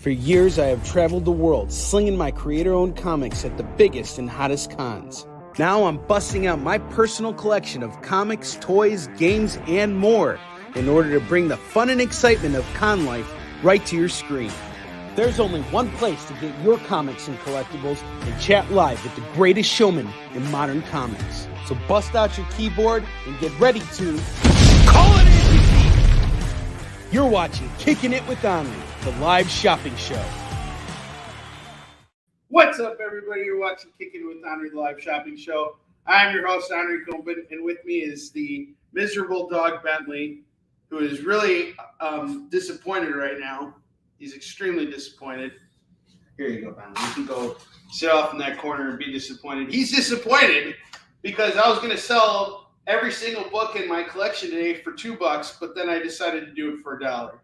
For years, I have traveled the world slinging my creator-owned comics at the biggest and hottest cons. Now I'm busting out my personal collection of comics, toys, games, and more in order to bring the fun and excitement of con life right to your screen. There's only one place to get your comics and collectibles and chat live with the greatest showman in modern comics. So bust out your keyboard and get ready to call it in! You're watching Kickin' It with Onrie, the live shopping show. What's up, everybody? You're watching Kickin' It with Onrie, the live shopping show. I'm your host, Onrie Coben, and with me is the miserable dog, Bentley, who is really disappointed right now. He's extremely disappointed. Here you go, Bentley. You can go sit off in that corner and be disappointed. He's disappointed because I was going to sell every single book in my collection today for $2, but then I decided to do it for $1.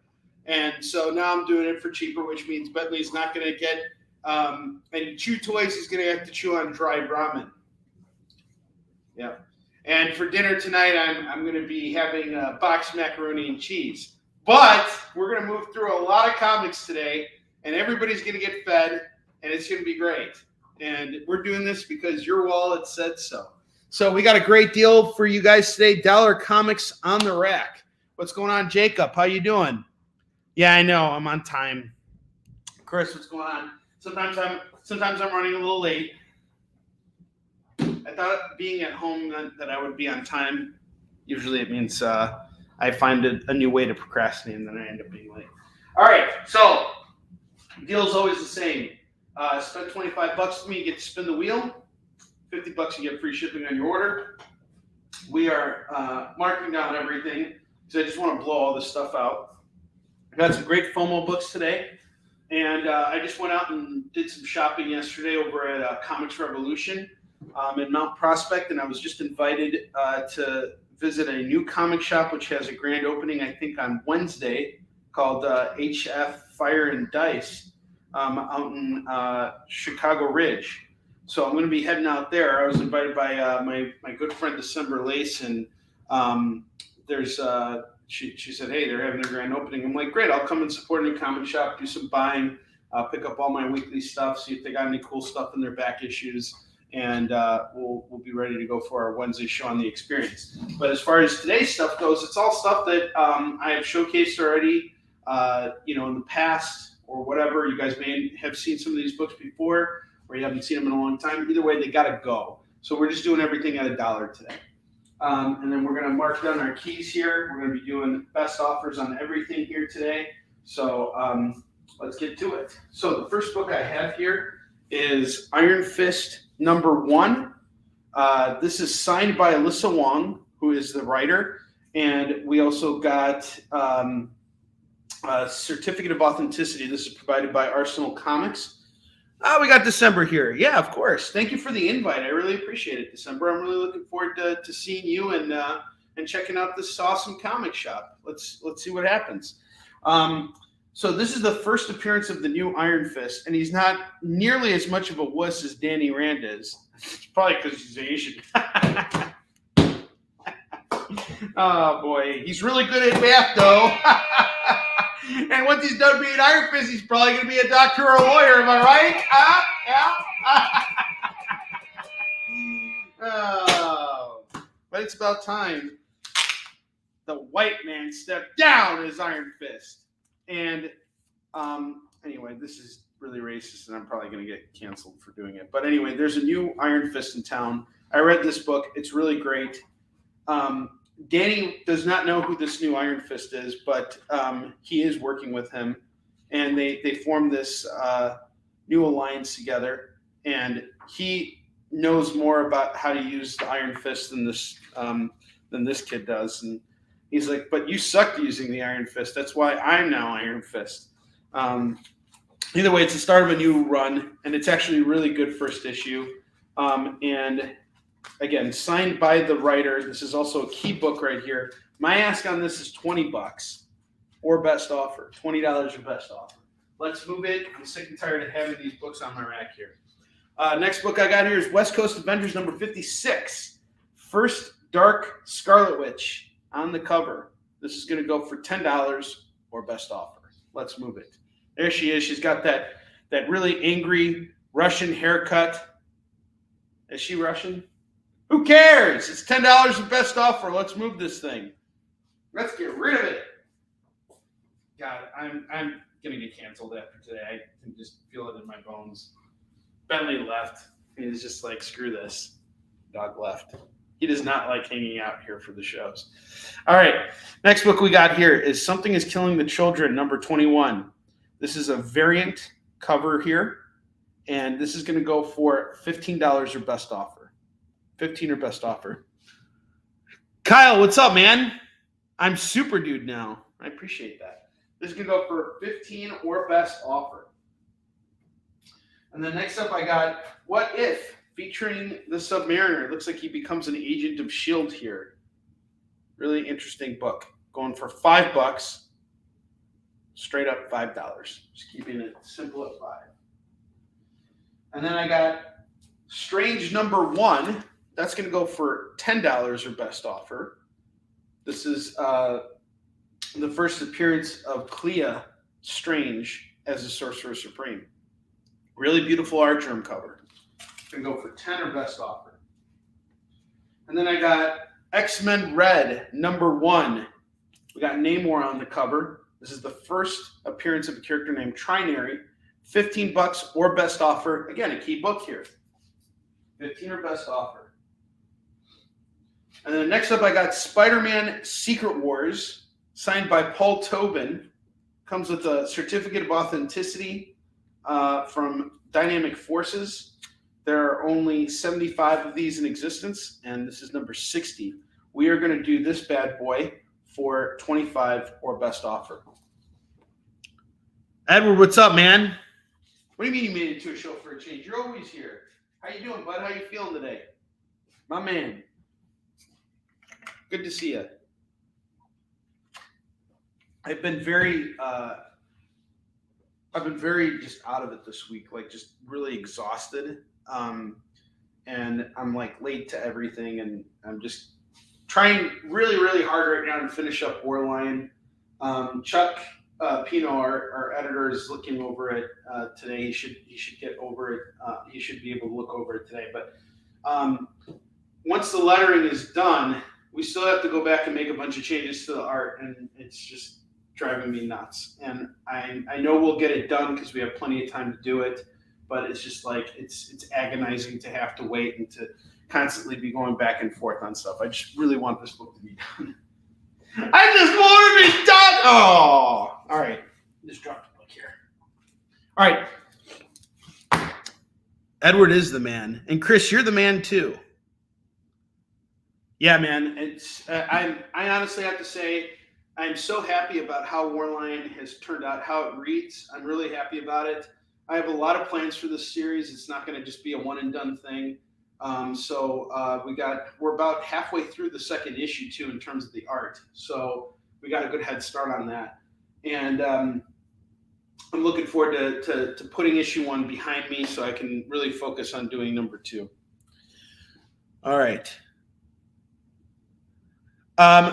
And so now I'm doing it for cheaper, which means Bentley's not going to get any chew toys. He's going to have to chew on dry ramen. Yeah. And for dinner tonight, I'm going to be having boxed macaroni and cheese. But we're going to move through a lot of comics today, and everybody's going to get fed, and it's going to be great. And we're doing this because your wallet said so. So we got a great deal for you guys today. $1 comics on the rack. What's going on, Jacob? How you doing? Yeah, I know. I'm on time. Chris, what's going on? Sometimes I'm running a little late. I thought being at home meant that I would be on time. Usually it means I find a new way to procrastinate, and then I end up being late. All right, so the deal's always the same. Spend $25 with me, you get to spin the wheel. $50, you get free shipping on your order. We are marking down everything because I just want to blow all this stuff out. I got some great FOMO books today, and I just went out and did some shopping yesterday over at Comics Revolution in Mount Prospect, and I was just invited to visit a new comic shop which has a grand opening, I think, on Wednesday, called HF Fire and Dice out in Chicago Ridge. So I'm going to be heading out there. I was invited by my good friend December Lace, and she said, hey, they're having a grand opening. I'm like, great, I'll come and support a new comic shop, do some buying, pick up all my weekly stuff, see if they got any cool stuff in their back issues, and we'll be ready to go for our Wednesday show on the experience. But as far as today's stuff goes, it's all stuff that I have showcased already, in the past or whatever. You guys may have seen some of these books before, or you haven't seen them in a long time. Either way, they got to go. So we're just doing everything at $1 today. And then we're going to mark down our keys here. We're going to be doing best offers on everything here today. So let's get to it. So the first book I have here is Iron Fist #1. This is signed by Alyssa Wong, who is the writer. And we also got a certificate of authenticity. This is provided by Arsenal Comics. We got December here. Yeah, of course. Thank you for the invite. I really appreciate it, December. I'm really looking forward to seeing you and checking out this awesome comic shop. Let's see what happens. So this is the first appearance of the new Iron Fist, and he's not nearly as much of a wuss as Danny Rand is. It's probably because he's Asian. Oh, boy. He's really good at math, though. And once he's done being Iron Fist, he's probably going to be a doctor or a lawyer. Am I right? Oh, but it's about time the white man stepped down as Iron Fist. And anyway, this is really racist, and I'm probably going to get canceled for doing it. But anyway, there's a new Iron Fist in town. I read this book. It's really great. Danny does not know who this new Iron Fist is, but he is working with him, and they formed this new alliance together. And he knows more about how to use the Iron Fist than this kid does. And he's like, "But you sucked using the Iron Fist. That's why I'm now Iron Fist." Either way, it's the start of a new run, and it's actually a really good first issue. And again, signed by the writer. This is also a key book right here. My ask on this is $20 or best offer. $20 or best offer. Let's move it. I'm sick and tired of having these books on my rack here. Next book I got here is West Coast Avengers #56. First Dark Scarlet Witch on the cover. This is going to go for $10 or best offer. Let's move it. There she is. She's got that really angry Russian haircut. Is she Russian? Who cares? It's $10 the best offer. Let's move this thing. Let's get rid of it. God, I'm gonna get canceled after today. I can just feel it in my bones. Bentley left. He's just like, screw this. Dog left. He does not like hanging out here for the shows. All right. Next book we got here is Something is Killing the Children, number 21. This is a variant cover here. And this is going to go for $15 or best offer. 15 or best offer. Kyle, what's up, man? I'm super dude now. I appreciate that. This is going to go for 15 or best offer. And then next up I got What If? Featuring the Submariner. It looks like he becomes an agent of S.H.I.E.L.D. here. Really interesting book. Going for $5. Straight up $5. Just keeping it simple at 5. And then I got Strange number 1. That's going to go for $10 or best offer. This is the first appearance of Clea Strange as the Sorcerer Supreme. Really beautiful art germ cover. Going to go for 10 or best offer. And then I got X-Men Red number 1. We got Namor on the cover. This is the first appearance of a character named Trinary. $15 or best offer. Again, a key book here. 15 or best offer. And then next up I got Spider-Man Secret Wars, signed by Paul Tobin. Comes with a certificate of authenticity from Dynamic Forces. There are only 75 of these in existence, and this is number 60. We are going to do this bad boy for 25 or best offer. Edward, what's up, man? What do you mean you made it to a show for a change? You're always here. How you doing, bud? How you feeling today? My man. Good to see you. I've been very just out of it this week, like just really exhausted. And I'm like late to everything, and I'm just trying really, really hard right now to finish up Warline. Chuck Pino, our editor, is looking over it today. He should get over it. He should be able to look over it today. But once the lettering is done, we still have to go back and make a bunch of changes to the art, and it's just driving me nuts. And I know we'll get it done because we have plenty of time to do it. But it's just like it's agonizing to have to wait and to constantly be going back and forth on stuff. I just really want this book to be done. I just want to be done. Oh, all right. Just dropped the book here. All right. Edward is the man, and Chris, you're the man too. Yeah, man. It's I honestly have to say I'm so happy about how Warline has turned out, how it reads. I'm really happy about it. I have a lot of plans for this series. It's not going to just be a one and done thing. We're about halfway through the second issue too in terms of the art. So we got a good head start on that. And I'm looking forward to putting issue 1 behind me so I can really focus on doing number 2. All right.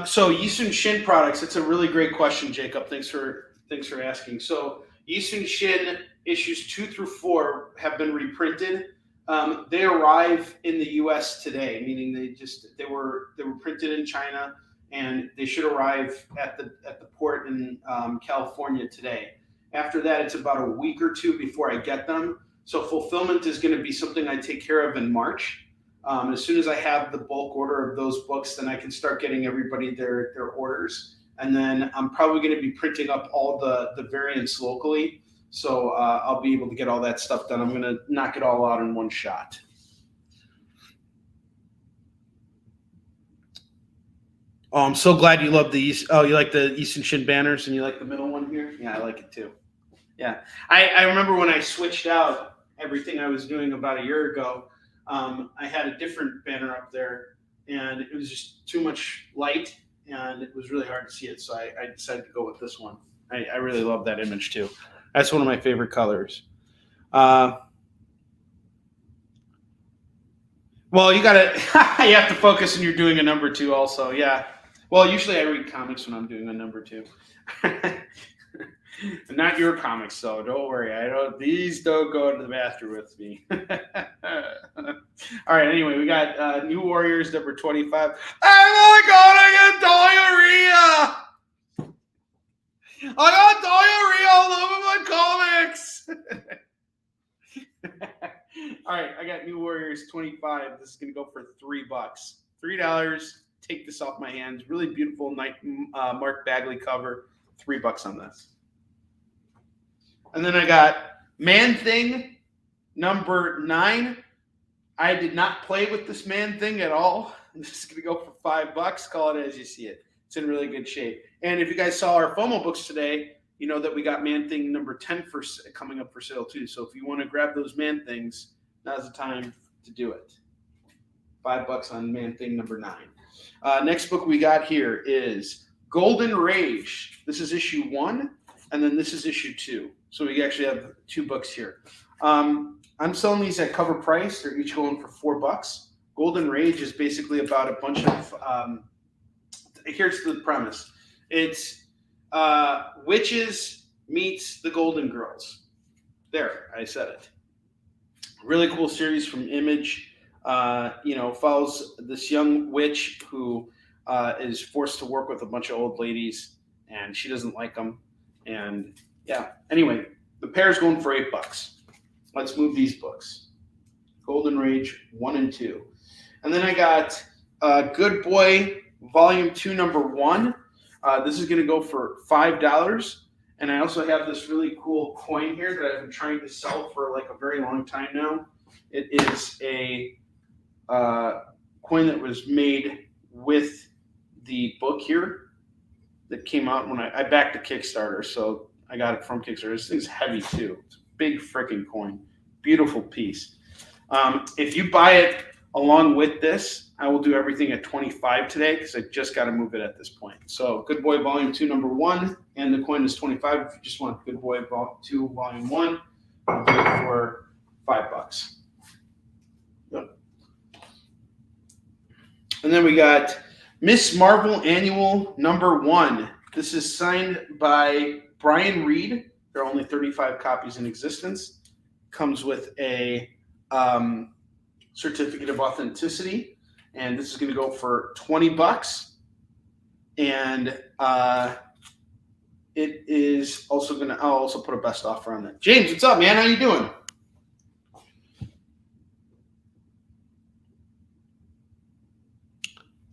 So Yisun Shin products. It's a really great question, Jacob. Thanks for asking. So Yisun Shin issues 2 through 4 have been reprinted. They arrive in the U.S. today, meaning they were printed in China, and they should arrive at the port in California today. After that, it's about a week or 2 before I get them. So fulfillment is going to be something I take care of in March. As soon as I have the bulk order of those books, then I can start getting everybody their orders. And then I'm probably going to be printing up all the variants locally. So I'll be able to get all that stuff done. I'm going to knock it all out in one shot. Oh, I'm so glad you love you like the Yisun Shin banners and you like the middle one here? Yeah, I like it too. Yeah. I remember when I switched out everything I was doing about a year ago, I had a different banner up there, and it was just too much light, and it was really hard to see it. So I decided to go with this one. I really love that image too. That's one of my favorite colors. Well, you have to focus when you're doing a number 2 also. Yeah. Well, usually I read comics when I'm doing a number 2. Not your comics, though. Don't worry. These don't go to the bathroom with me. All right. Anyway, we got New Warriors number 25. I'm gonna get diarrhea. I got diarrhea all over my comics. All right, I got New Warriors 25. This is gonna go for $3. $3. Take this off my hands. Really beautiful Mark Bagley cover. $3 on this. And then I got Man Thing number 9. I did not play with this Man Thing at all. This is gonna go for $5. Call it as you see it. It's in really good shape. And if you guys saw our FOMO books today, you know that we got Man Thing number 10 coming up for sale too. So if you want to grab those Man Things, now's the time to do it. $5 on Man Thing number 9. Next book we got here is Golden Rage. This is issue 1, and then this is issue 2. So we actually have 2 books here. I'm selling these at cover price. They're each going for $4. Golden Rage is basically about a bunch of here's the premise. It's witches meets the Golden Girls. There, I said it. Really cool series from Image. Follows this young witch who is forced to work with a bunch of old ladies, and she doesn't like them. And yeah, anyway, the pair's going for $8. Let's move these books. Golden Rage 1 and 2. And then I got Good Boy Volume 2, number 1. This is going to go for $5. And I also have this really cool coin here that I've been trying to sell for like a very long time now. It is a coin that was made with the book here that came out when I backed the Kickstarter. So I got it from Kickstarter. This thing's heavy too. It's a big freaking coin. Beautiful piece. If you buy it along with this, I will do everything at $25 today because I just got to move it at this point. So Good Boy Volume 2, number 1, and the coin is $25. If you just want Good Boy 2, Volume 1, I'll do it for $5. Yep. And then we got Miss Marvel Annual number 1. This is signed by Brian Reed. There are only 35 copies in existence. Comes with a certificate of authenticity, and this is going to go for $20. And it is also going to. I'll also put a best offer on that. James, what's up, man? How you doing?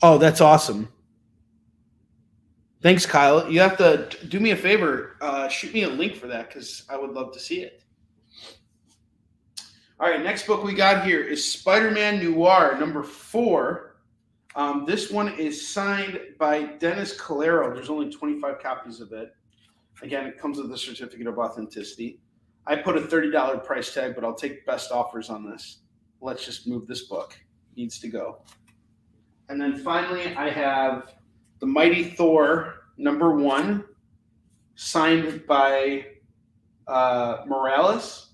Oh, that's awesome. Thanks, Kyle. You have to do me a favor. Shoot me a link for that because I would love to see it. All right, next book we got here is Spider-Man Noir, number 4. This one is signed by Dennis Calero. There's only 25 copies of it. Again, it comes with a certificate of authenticity. I put a $30 price tag, but I'll take best offers on this. Let's just move this book. Needs to go. And then finally, I have The Mighty Thor, number 1, signed by Morales.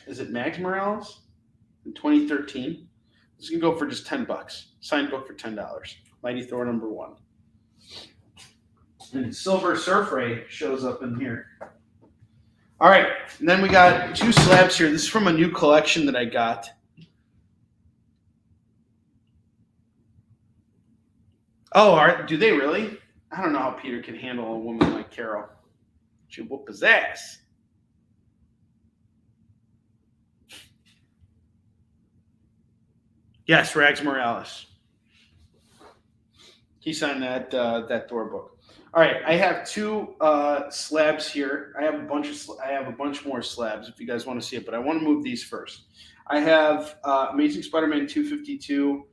Is it Mags Morales? In 2013. This can go for just $10. Signed book for $10. Mighty Thor number 1. And Silver Surf Ray shows up in here. All right. And then we got 2 slabs here. This is from a new collection that I got. Oh, do they really? I don't know how Peter can handle a woman like Carol. She'll whoop his ass. Yes, Rags Morales. He signed that Thor book. All right, I have 2 slabs here. I have a bunch more slabs if you guys want to see it, but I want to move these first. I have Amazing Spider-Man 252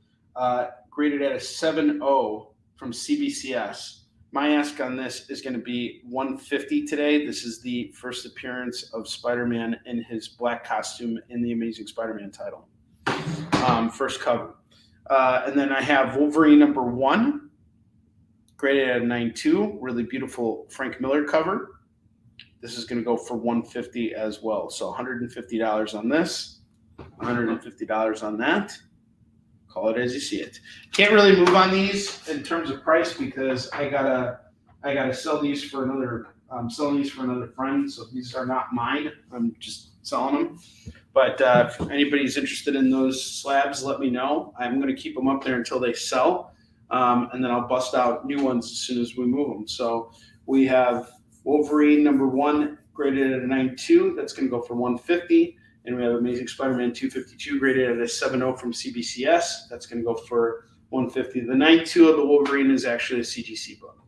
graded at a 7.0 from CBCS. My ask on this is going to be $150 today. This is the first appearance of Spider-Man in his black costume in the Amazing Spider-Man title. First cover. And then I have Wolverine number 1, graded at a 9.2. Really beautiful Frank Miller cover. This is going to go for $150 as well. So $150 on this, $150 on that. Call it as you see it. Can't really move on these in terms of price because I gotta I got to sell these for another. I'm selling these for another friend, so these are not mine. I'm just selling them. But if anybody's interested in those slabs, let me know. I'm going to keep them up there until they sell, and then I'll bust out new ones as soon as we move them. So we have Wolverine #1 graded at a 9.2. That's going to go for $150. And we have Amazing Spider-Man 252 graded at a 7.0 from CBCS. That's going to go for $150. The 9.2 of the Wolverine is actually a CGC book,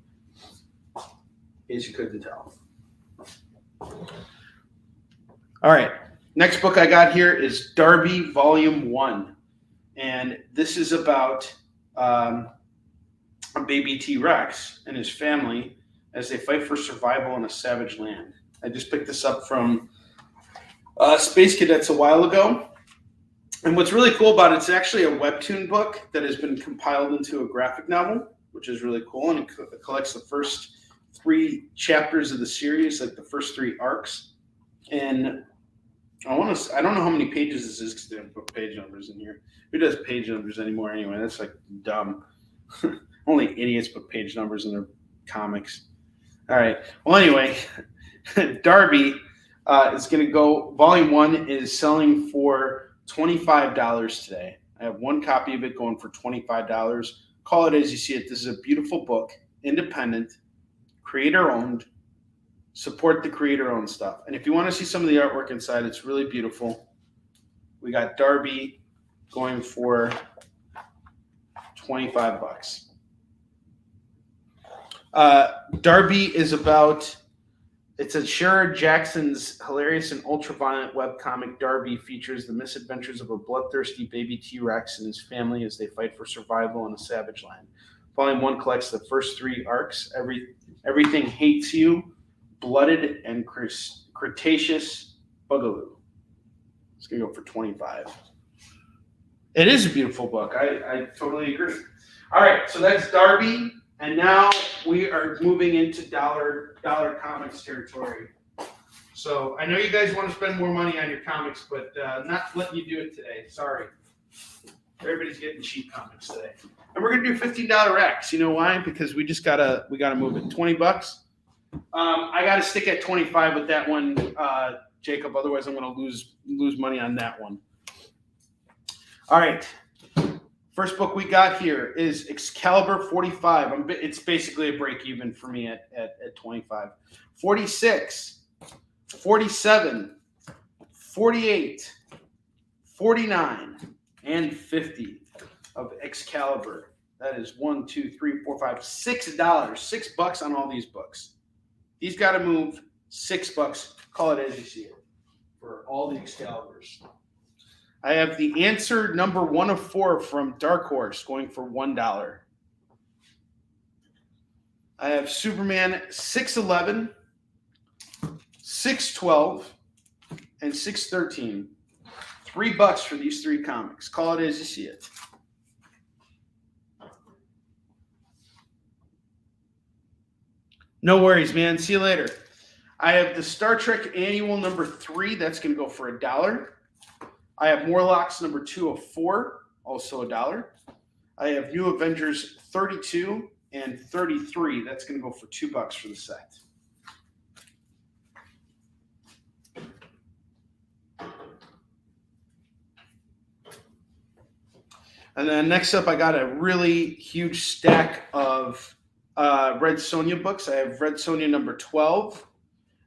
as you couldn't tell. All right. Next book I got here is Darby Volume 1. And this is about a baby T-Rex and his family as they fight for survival in a savage land. I just picked this up from Space Cadets a while ago. And what's really cool about it, it's actually a webtoon book that has been compiled into a graphic novel, which is really cool. And it collects the first 3 chapters of the series, like the first 3 arcs. And I don't know how many pages this is because they don't put page numbers in here. Who does page numbers anymore anyway? That's like dumb. Only idiots put page numbers in their comics. All right. Well, anyway, Darby is going to go. Volume 1 is selling for $25 today. I have 1 copy of it going for $25. Call it as you see it. This is a beautiful book, independent, creator-owned. Support the creator-owned stuff. And if you want to see some of the artwork inside, it's really beautiful. We got Darby going for $25. Darby is about, it's a Shara Jackson's hilarious and ultra-violent webcomic. Darby features the misadventures of a bloodthirsty baby T-Rex and his family as they fight for survival in a savage land. Volume 1 collects the first 3 arcs. Everything Hates You, Blooded, and Cretaceous Bugaloo. It's going to go for $25. It is a beautiful book. I totally agree. All right, so that's Darby. And now we are moving into dollar comics territory. So I know you guys want to spend more money on your comics, but not letting you do it today. Sorry. Everybody's getting cheap comics today. And we're going to do $15 X. You know why? Because we gotta move it. $20. I got to stick at 25 with that one, Jacob. Otherwise, I'm going to lose money on that one. All right. First book we got here is Excalibur 45. It's basically a break even for me at 25. 46, 47, 48, 49, and 50 of Excalibur. That is $1, 2, 3, 4, 5, $6. $6 on all these books. These got to move $6. Call it as you see it for all the Excaliburs. I have the answer number 1 of 4 from Dark Horse going for $1. I have Superman 611, 612, and 613. $3 for these 3 comics. Call it as you see it. No worries, man. See you later. I have the Star Trek Annual number 3. That's going to go for $1. I have Morlocks number 2 of 4, also $1. I have New Avengers 32 and 33. That's going to go for $2 for the set. And then next up, I got a really huge stack of Red Sonja books. I have Red Sonja number 12,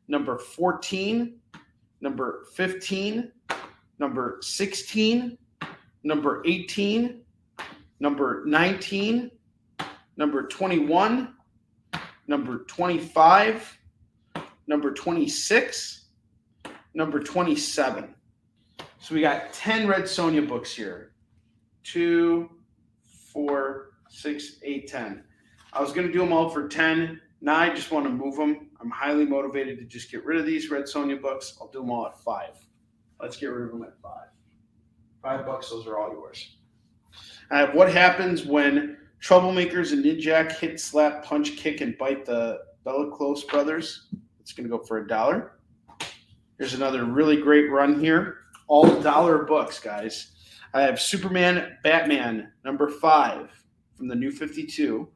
number 14, number 15, number 16, number 18, number 19, number 21, number 25, number 26, number 27. So we got 10 Red Sonja books here. 2, 4, 6, 8, 10. I was going to do them all for 10. Now I just want to move them. I'm highly motivated to just get rid of these Red Sonja books. I'll do them all at 5. Let's get rid of them at 5. $5, those are all yours. I have What Happens When Troublemakers and Ninjak Hit, Slap, Punch, Kick, and Bite the Bellicose Brothers. It's going to go for $1. Here's another really great run here. All $1 books, guys. I have Superman, Batman, number 5 from the New 52,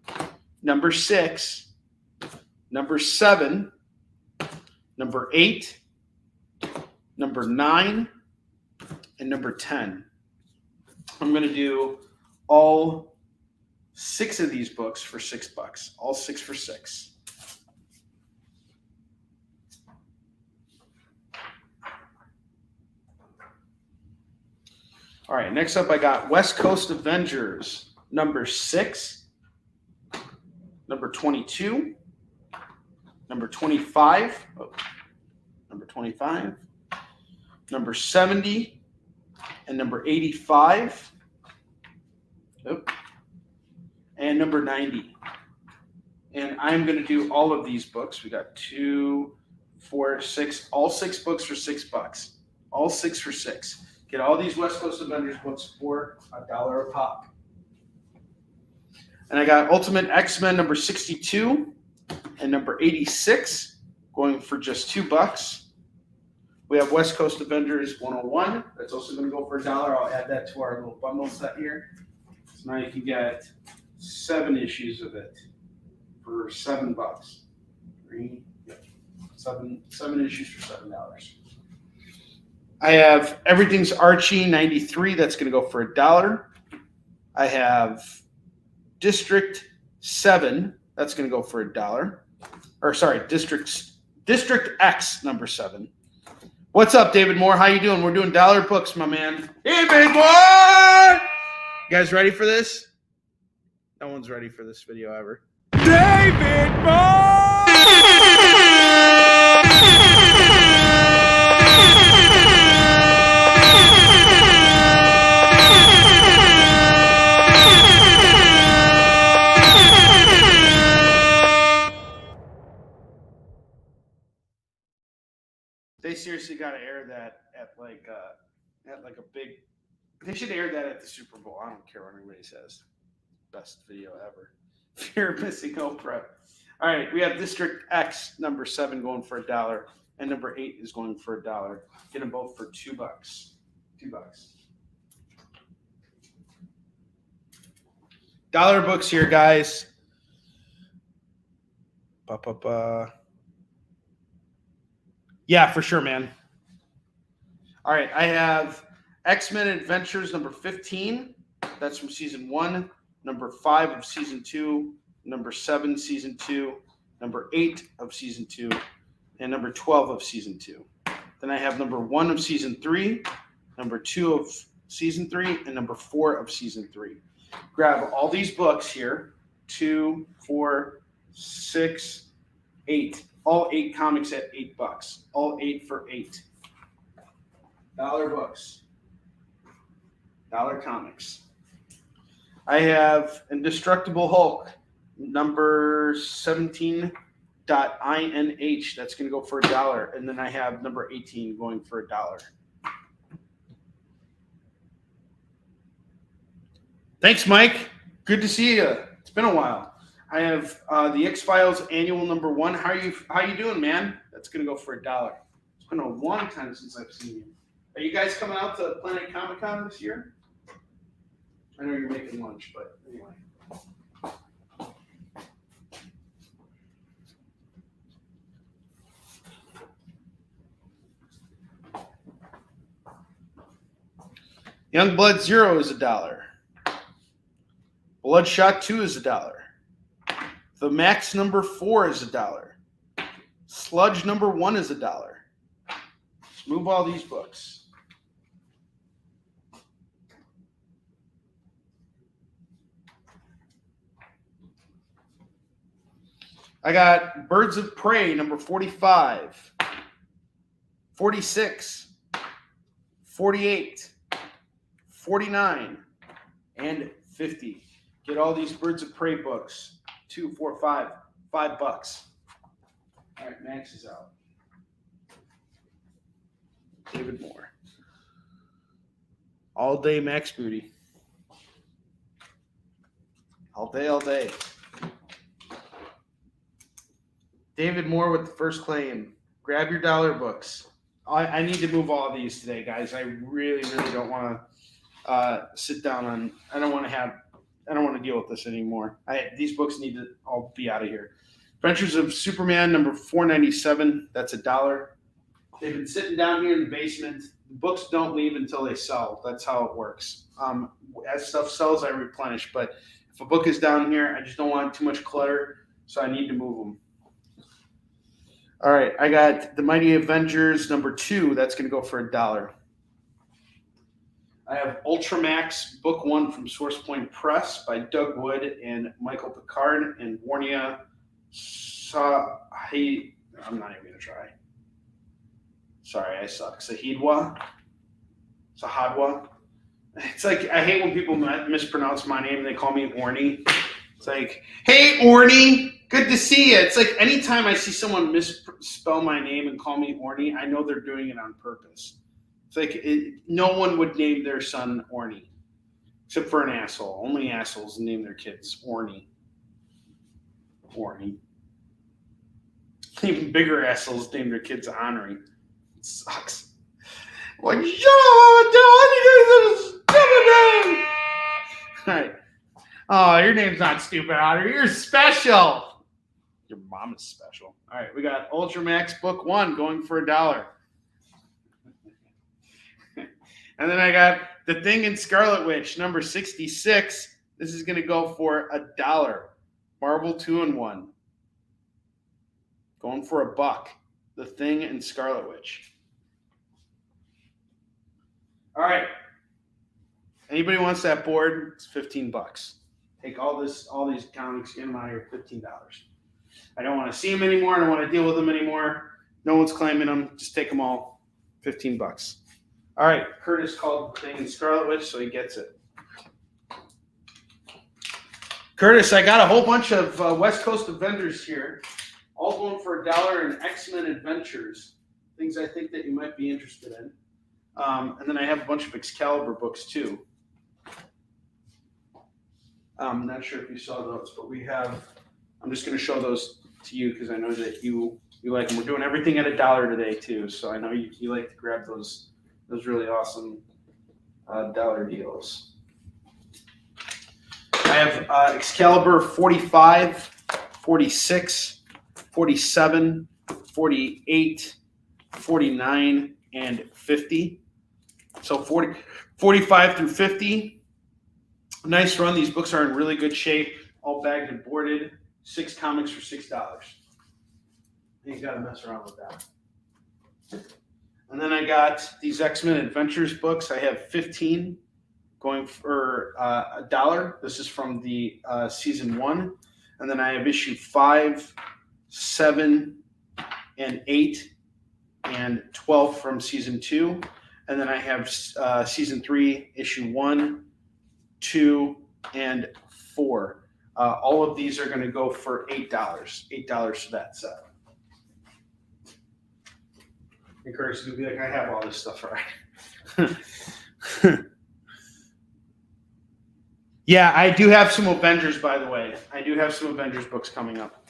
number 6, number 7, number 8, number 9, and number 10. I'm going to do all 6 of these books for $6. All 6 for $6. All right, next up I got West Coast Avengers, number 6, number 22, number 25, number 25, number 70, and number 85, and number 90. And I'm going to do all of these books. We got 2, 4, 6, all 6 books for $6. All 6 for $6. Get all these West Coast Avengers books for $1 a pop. And I got Ultimate X-Men number 62 and number 86 going for just $2. We have West Coast Avengers 101. That's also going to go for $1. I'll add that to our little bundle set here. So now you can get 7 issues of it for $7. 7 issues for $7. I have Everything's Archie 93. That's going to go for $1. I have District 7. That's going to go for $1. Or sorry, District X number 7. What's up, David Moore? How you doing? We're doing dollar books, my man. Hey, big boy! You guys ready for this? No one's ready for this video ever. David Moore! They seriously got to air that at like a big. They should air that at the Super Bowl. I don't care what anybody says. Best video ever. Fear of missing Oprah. All right, we have District X number 7 going for $1, and number 8 is going for $1. Get them both for $2. $2. Dollar books here, guys. Yeah, for sure, man. All right, I have X-Men Adventures number 15. That's from season 1. Number 5 of season 2. Number 7, season 2. Number 8 of season 2. And number 12 of season 2. Then I have number 1 of season 3. Number 2 of season 3. And number 4 of season 3. Grab all these books here. 2, 4, 6, 8. All 8 comics at $8. All 8 for $8. Dollar books. Dollar comics. I have Indestructible Hulk, number 17.INH. That's going to go for $1. And then I have number 18 going for $1. Thanks, Mike. Good to see you. It's been a while. I have the X-Files annual number 1. How you doing, man? That's going to go for $1. It's been a long time since I've seen you. Are you guys coming out to Planet Comic-Con this year? I know you're making lunch, but anyway. Youngblood 0 is $1. Bloodshot 2 is $1. The Max number 4 is $1. Sludge number 1 is $1. Let's move all these books. I got Birds of Prey number 45, 46, 48, 49, and 50. Get all these Birds of Prey books. 2, 4, 5. $5. All right, Max is out. David Moore. All day Max Booty. All day, all day. David Moore with the first claim. Grab your dollar books. I need to move all of these today, guys. I really, really don't want to sit down on. I don't want to deal with this anymore. These books need to all be out of here. Adventures of Superman number 497. That's $1. They've been sitting down here in the basement. The books don't leave until they sell. That's how it works. As stuff sells, I replenish. But if a book is down here, I just don't want too much clutter, so I need to move them. All right, I got The Mighty Avengers number 2. That's going to go for $1. I have Ultramax Book 1 from Source Point Press by Doug Wood and Michael Picard and Onrie. I'm not even going to try. Sorry, I suck. Sahadwa. It's like, I hate when people mispronounce my name and they call me Orny. It's like, hey, Orny, good to see you. It's like anytime I see someone misspell my name and call me Orny, I know they're doing it on purpose. It's like no one would name their son Orny, except for an asshole. Only assholes name their kids Orny. Even bigger assholes name their kids Onrie. It sucks. Like, all right. Oh, your name's not stupid, Onrie. You're special. Your mom is special. All right, we got Ultramax Book 1 going for $1. And then I got The Thing in Scarlet Witch number 66. This is going to go for $1. Marvel 2-in-1. Going for $1. The Thing in Scarlet Witch. All right. Anybody wants that board? It's $15. Take all these comics, get them out of here, $15. I don't want to see them anymore. I don't want to deal with them anymore. No one's claiming them. Just take them all. $15. All right. Curtis called The Thing in Scarlet Witch, so he gets it. Curtis, I got a whole bunch of West Coast Avengers here, all going for $1 in X-Men Adventures, things I think that you might be interested in. And then I have a bunch of Excalibur books too. I'm not sure if you saw those, but I'm just going to show those to you because I know that you like them. We're doing everything at $1 today too, so I know you like to grab those really awesome dollar deals. I have Excalibur 45, 46, 47, 48, 49, and 50. So 45 through 50. Nice run. These books are in really good shape, all bagged and boarded. 6 comics for $6. You got to mess around with that. And then I got these X-Men Adventures books. I have 15 going for $1. This is from the season 1. And then I have issue 5, 7, and 8, and 12 from season 2. And then I have season 3, issue 1, 2, and 4. All of these are going to go for $8. $8 for that set. And Curtis is going to be like, I have all this stuff, right? Yeah, I do have some Avengers, by the way. I do have some Avengers books coming up.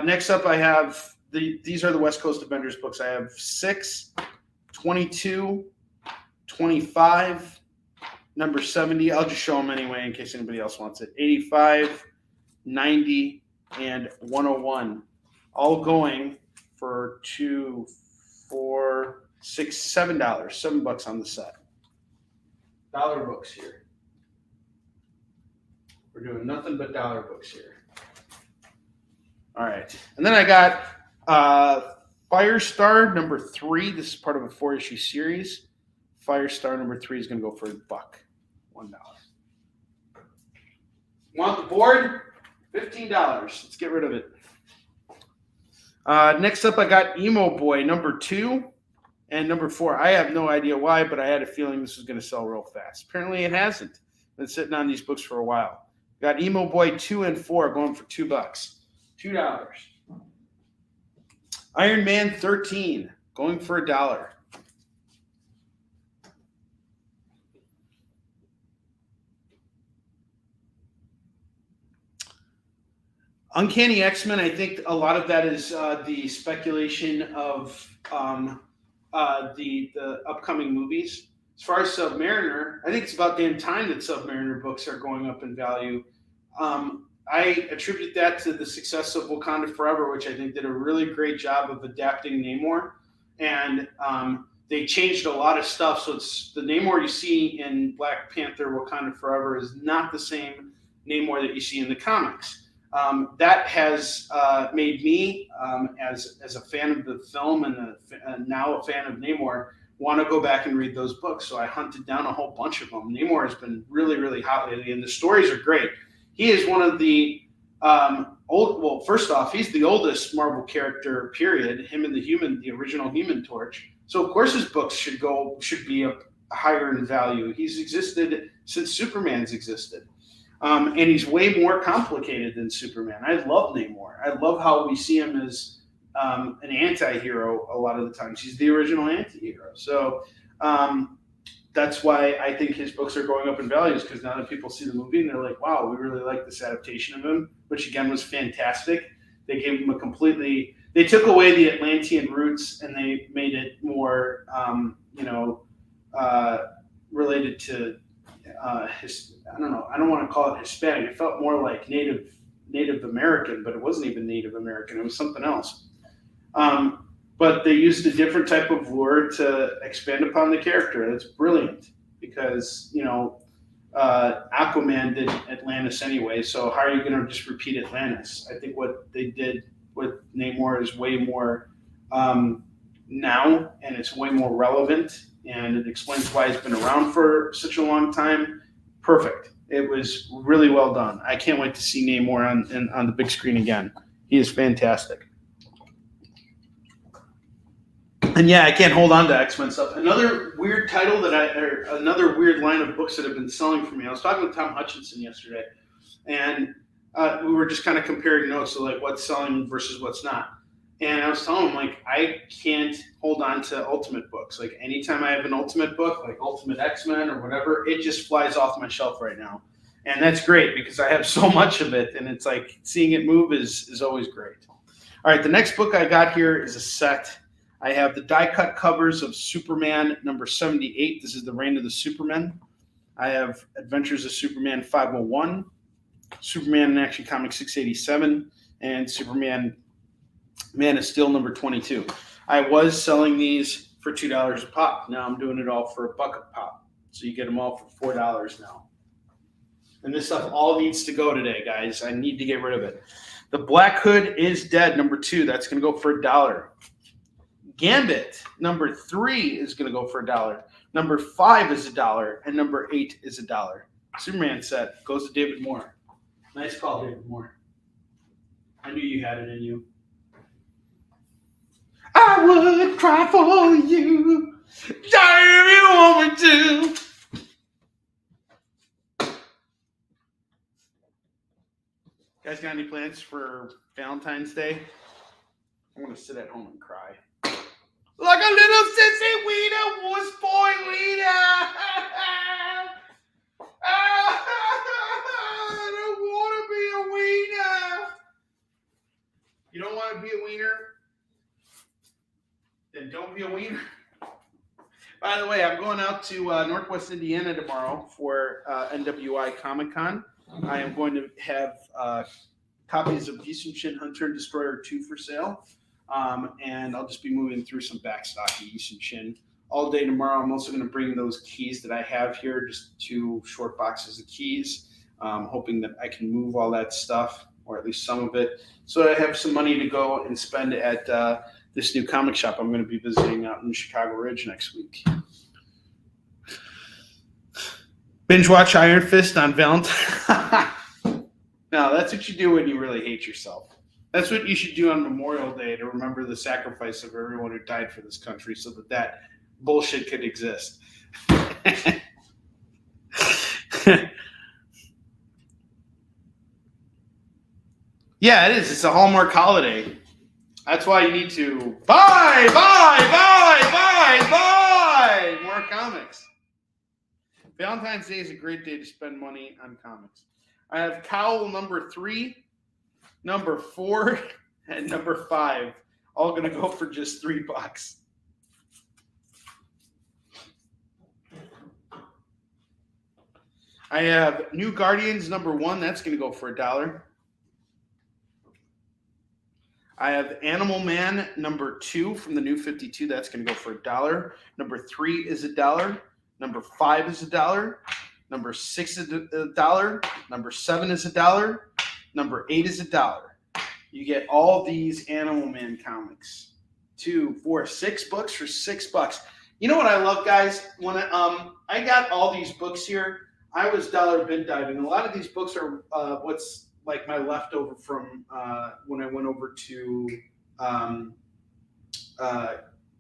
Next up, I have these are the West Coast Avengers books. I have 6, 22, 25, number 70. I'll just show them anyway in case anybody else wants it. 85, 90, and 101. All going for $2, $4, $6, $7. $7 on the set. Dollar books here. We're doing nothing but dollar books here. All right. And then I got Firestar number 3. This is part of a 4-issue series. Firestar number 3 is going to go for $1. $1. Want the board? $15. Let's get rid of it. Next up, I got Emo Boy number 2 and number 4. I have no idea why, but I had a feeling this was going to sell real fast. Apparently it hasn't. Been sitting on these books for a while. Got Emo Boy 2 and 4 going for $2. $2. Iron Man 13 going for $1. Uncanny X-Men, I think a lot of that is the speculation of the upcoming movies. As far as Submariner, I think it's about damn time that Submariner books are going up in value. I attribute that to the success of Wakanda Forever, which I think did a really great job of adapting Namor, and they changed a lot of stuff. So it's the Namor you see in Black Panther: Wakanda Forever is not the same Namor that you see in the comics. That has made me, as a fan of the film and now a fan of Namor, want to go back and read those books. So I hunted down a whole bunch of them. Namor has been really, really hot lately, and the stories are great. He is one of the first off, he's the oldest Marvel character, period. Him and the original Human Torch. So of course his books should be higher in value. He's existed since Superman's existed. And he's way more complicated than Superman. I love Namor. I love how we see him as an anti-hero a lot of the times. He's the original anti-hero. So that's why I think his books are going up in value, because now that people see the movie and they're like, wow, we really like this adaptation of him, which again was fantastic. They gave him they took away the Atlantean roots and they made it more, related to I don't know. I don't want to call it Hispanic. It felt more like Native American, but it wasn't even Native American. It was something else. But they used a different type of lure to expand upon the character. That's brilliant because, Aquaman did Atlantis anyway. So how are you going to just repeat Atlantis? I think what they did with Namor is way more now, and it's way more relevant, and it explains why he's been around for such a long time. Perfect. It was really well done. I can't wait to see Namor on the big screen again. He is fantastic. And yeah, I can't hold on to X-Men stuff. Another weird title another weird line of books that have been selling for me. I was talking with Tom Hutchinson yesterday, and we were just kind of comparing notes, so like what's selling versus what's not. And I was telling him, like, I can't hold on to Ultimate books. Like, anytime I have an Ultimate book, like Ultimate X-Men or whatever, it just flies off my shelf right now. And that's great because I have so much of it, and it's like seeing it move is always great. All right, the next book I got here is a set. I have the die-cut covers of Superman number 78. This is the Reign of the Supermen. I have Adventures of Superman 501, Superman in Action Comics 687, and Superman Man of Steel number 22. I was selling these for $2 a pop. Now I'm doing it all for $1 a pop. So you get them all for $4 now. And this stuff all needs to go today, guys. I need to get rid of it. The Black Hood is Dead number 2. That's going to go for $1. Gambit number 3 is going to go for $1. Number 5 is $1, and number 8 is $1. Superman set goes to David Moore. Nice call, David Moore. I knew you had it in you. I would cry for you, if you want me to. Guys, got any plans for Valentine's Day? I'm gonna sit at home and cry. Like a little sissy wiener, was boy wiener. I don't want to be a wiener. You don't want to be a wiener? Then don't be a wiener. By the way, I'm going out to Northwest Indiana tomorrow for NWI Comic Con. I am going to have copies of Yisum Hunter and Destroyer 2 for sale. And I'll just be moving through some backstock of Yisum all day tomorrow. I'm also going to bring those keys that I have here, just 2 short boxes of keys, hoping that I can move all that stuff, or at least some of it, so I have some money to go and spend at this new comic shop I'm going to be visiting out in Chicago Ridge next week. Binge watch Iron Fist on Valentine's. No, that's what you do when you really hate yourself. That's what you should do on Memorial Day to remember the sacrifice of everyone who died for this country so that bullshit could exist. Yeah, it is. It's a Hallmark holiday. That's why you need to buy more comics. Valentine's Day is a great day to spend money on comics. I have Cowl number 3, number 4, and number 5. All going to go for just $3. I have New Guardians number 1. That's going to go for $1. I have Animal Man number 2 from the New 52. That's going to go for $1. Number 3 is $1. Number 5 is $1. Number 6 is $1. Number 7 is $1. Number 8 is $1. You get all these Animal Man comics. 2, 4, 6 books for $6. You know what I love, guys? When I got all these books here, I was dollar bin diving. A lot of these books are what's like my leftover from when I went over to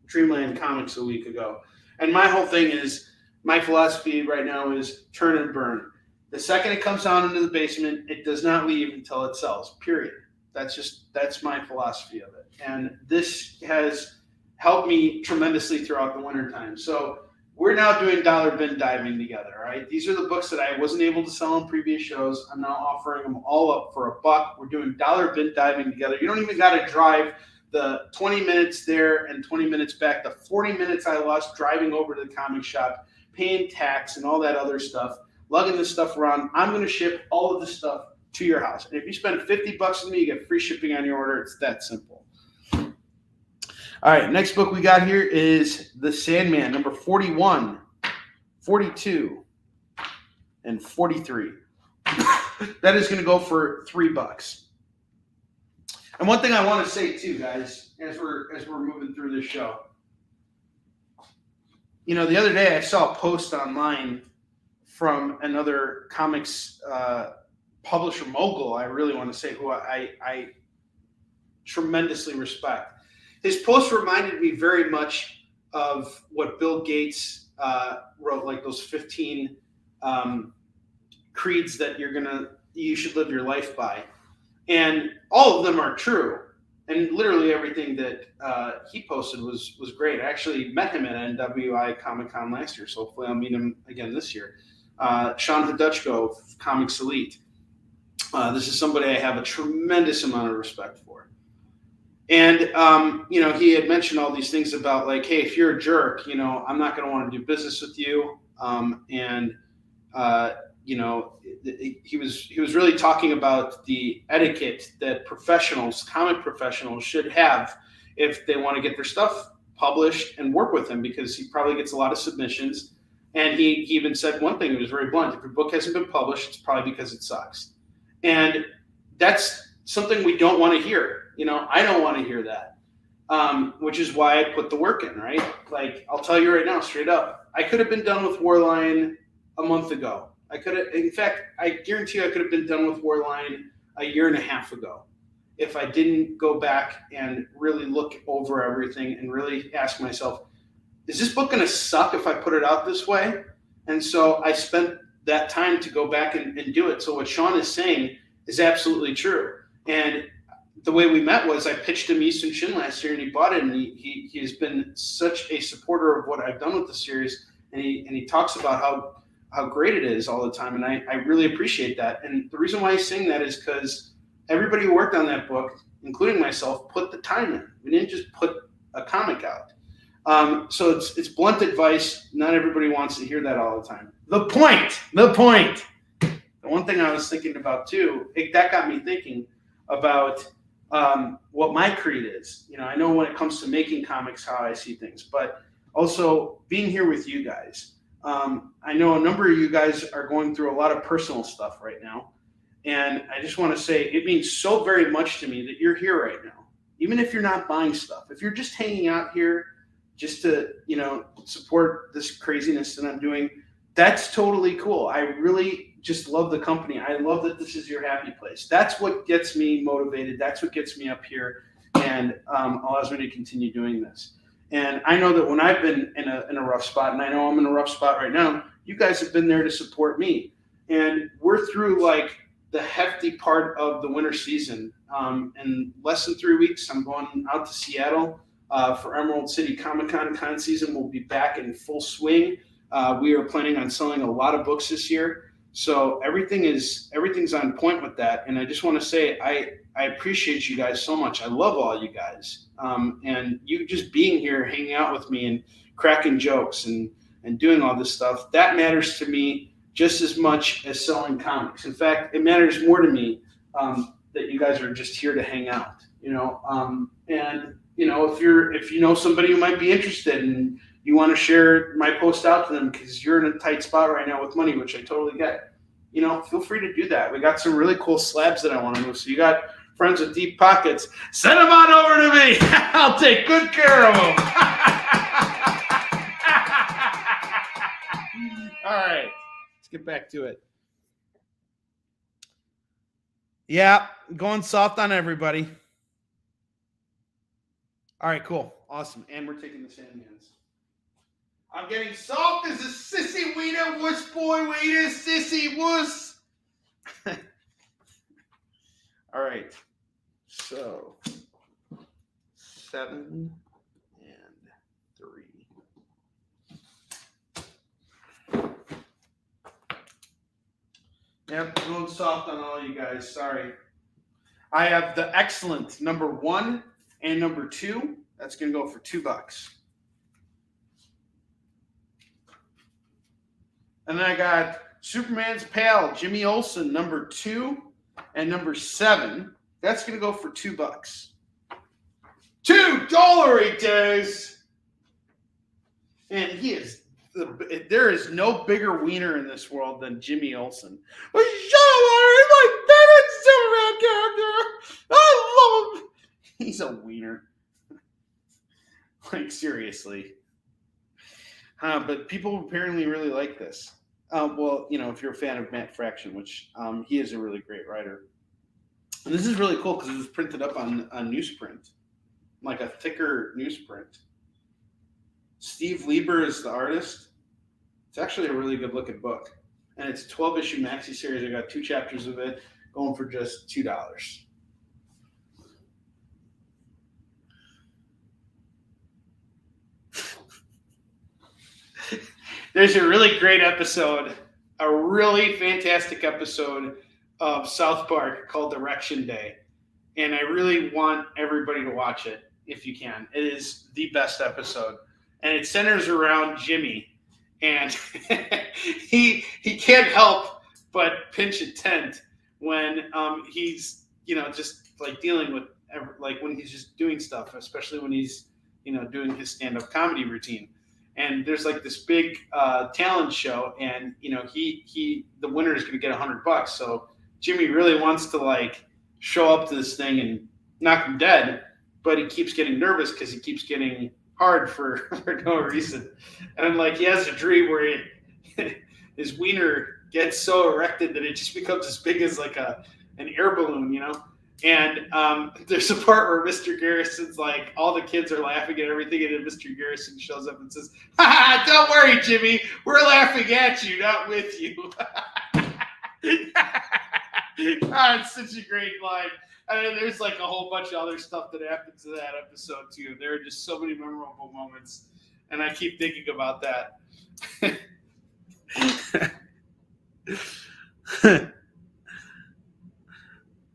Dreamland Comics a week ago. And my whole thing is, my philosophy right now is turn and burn. The second it comes down into the basement, it does not leave until it sells, period. That's my philosophy of it. And this has helped me tremendously throughout the wintertime. So we're now doing dollar bin diving together, all right? These are the books that I wasn't able to sell in previous shows. I'm now offering them all up for $1. We're doing dollar bin diving together. You don't even got to drive the 20 minutes there and 20 minutes back, the 40 minutes I lost driving over to the comic shop, paying tax and all that other stuff, lugging this stuff around. I'm going to ship all of this stuff to your house. And if you spend $50 with me, you get free shipping on your order. It's that simple. All right, next book we got here is The Sandman, number 41, 42, and 43. That is going to go for $3. And one thing I want to say too, guys, as we're moving through this show, you know, the other day I saw a post online from another comics publisher mogul. I really want to say who I tremendously respect. His post reminded me very much of what Bill Gates wrote, like those 15 creeds that you should live your life by. And all of them are true. And literally everything that he posted was great. I actually met him at NWI Comic-Con last year, so hopefully I'll meet him again this year. Sean Hidutchko of Comics Elite. This is somebody I have a tremendous amount of respect for. And, you know, he had mentioned all these things about like, hey, if you're a jerk, you know, I'm not going to want to do business with you. You know, he was really talking about the etiquette that comic professionals should have if they want to get their stuff published and work with him, because he probably gets a lot of submissions. And he even said one thing that was very blunt: if your book hasn't been published, it's probably because it sucks. And that's something we don't want to hear. You know, I don't want to hear that, which is why I put the work in, right? Like, I'll tell you right now, straight up, I could have been done with Warline a month ago. In fact, I guarantee you I could have been done with Warline a year and a half ago if I didn't go back and really look over everything and really ask myself, is this book going to suck if I put it out this way? And so I spent that time to go back and do it. So what Sean is saying is absolutely true. And the way we met was I pitched him Eastern Shin last year and he bought it, and he has been such a supporter of what I've done with the series, and he talks about how great it is all the time, and I really appreciate that. And the reason why he's saying that is because everybody who worked on that book, including myself, put the time in. We didn't just put a comic out. So it's blunt advice. Not everybody wants to hear that all the time. The point. The one thing I was thinking about too, that got me thinking about what my creed is. You know, I know when it comes to making comics how I see things, but also being here with you guys. I know a number of you guys are going through a lot of personal stuff right now, and I just want to say it means so very much to me that you're here right now. Even if you're not buying stuff, if you're just hanging out here just to, you know, support this craziness that I'm doing, that's totally cool. I really just love the company. I love that this is your happy place. That's what gets me motivated. That's what gets me up here and allows me to continue doing this. And I know that when I've been in a rough spot, and I know I'm in a rough spot right now, you guys have been there to support me. And we're through like the hefty part of the winter season. In less than 3 weeks, I'm going out to Seattle for Emerald City Comic-Con. Con season will be back in full swing. We are planning on selling a lot of books this year. So everything's on point with that. And I just want to say I appreciate you guys so much. I love all you guys. And you just being here, hanging out with me and cracking jokes and doing all this stuff, that matters to me just as much as selling comics. In fact, it matters more to me that you guys are just here to hang out. And if you know somebody who might be interested and you want to share my post out to them because you're in a tight spot right now with money, which I totally get, feel free to do that. We got some really cool slabs that I want to move. So you got friends with deep pockets, send them on over to me. I'll take good care of them. All right, let's get back to it. Yeah, going soft on everybody. All right, cool. Awesome. And we're taking the Sandmans. I'm getting soft as a sissy wiener, wuss boy wiener, sissy wuss. All right. So, 7 and 3. Yep, going soft on all you guys. Sorry. I have the excellent number 1 and number 2. That's going to go for $2. And then I got Superman's pal, Jimmy Olsen, number 2 and number 7. That's going to go for $2. $2 it is. And there is no bigger wiener in this world than Jimmy Olsen. Well, shut up, he's my favorite Superman character. I love him. He's a wiener. Like, seriously. But people apparently really like this. Well, if you're a fan of Matt Fraction, which he is a really great writer. And this is really cool because it was printed up on newsprint, like a thicker newsprint. Steve Lieber is the artist. It's actually a really good looking book. And it's a 12-issue maxi series. I got 2 chapters of it going for just $2. There's a really great episode, a really fantastic episode of South Park called Direction Day. And I really want everybody to watch it if you can. It is the best episode. And it centers around Jimmy. And he can't help but pinch a tent when he's, just like dealing with, like when he's just doing stuff, especially when he's, doing his stand-up comedy routine. And there's like this big talent show, and the winner is going to get $100. So Jimmy really wants to like show up to this thing and knock him dead, but he keeps getting nervous because he keeps getting hard for no reason. And like he has a dream where his wiener gets so erected that it just becomes as big as like an air balloon, And there's a part where Mr. Garrison's like, all the kids are laughing at everything, and then Mr. Garrison shows up and says, "Ha, don't worry, Jimmy. We're laughing at you, not with you." It's such a great line. And then there's like a whole bunch of other stuff that happens in that episode too. There are just so many memorable moments, and I keep thinking about that.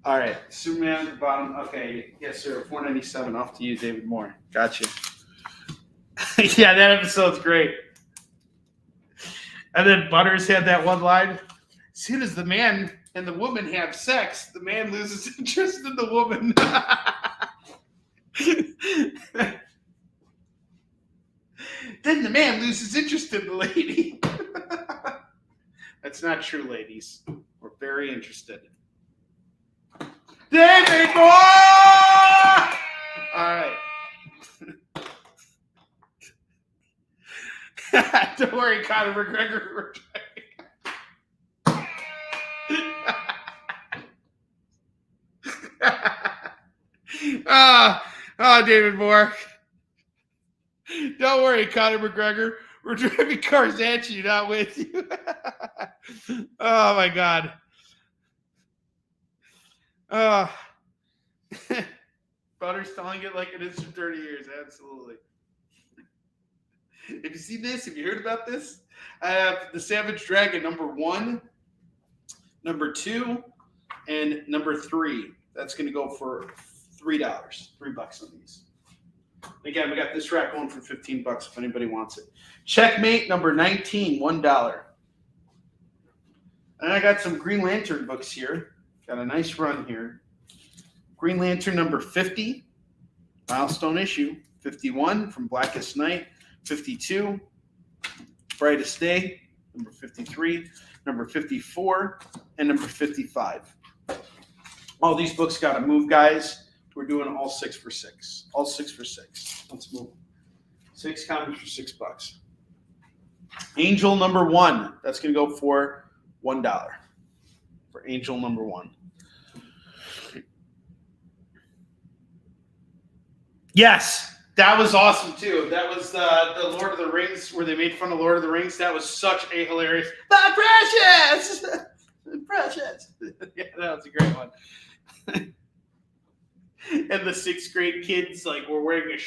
All right, Superman at the bottom. Okay, yes, sir. $4.97 off to you, David Moore. Gotcha. Yeah, that episode's great. And then Butters had that one line. As soon as the man and the woman have sex, the man loses interest in the woman. Then the man loses interest in the lady. That's not true, ladies. We're very interested. David Moore! All right. Don't worry, Conor McGregor. We're trying. David Moore. Don't worry, Conor McGregor. We're driving cars at you, not with you. Oh, my God. Butter's telling it like it is for 30 years. Absolutely. Have you seen this? Have you heard about this? I have the Savage Dragon number 1, number 2, and number 3. That's going to go for $3. $3 on these. Again, we got this rack going for $15 if anybody wants it. Checkmate number 19, $1. And I got some Green Lantern books here. Got a nice run here. Green Lantern number 50, milestone issue. 51 from Blackest Night. 52, Brightest Day. Number 53, number 54, and number 55. All these books got to move, guys. We're doing all 6 for 6. All 6 for 6. Let's move. 6 comics for $6. Angel number 1. That's going to go for $1 for Angel number 1. Yes, that was awesome too. That was the Lord of the Rings, where they made fun of Lord of the Rings. That was such a hilarious. My precious, precious. Yeah, that was a great one. And the 6th grade kids were wearing a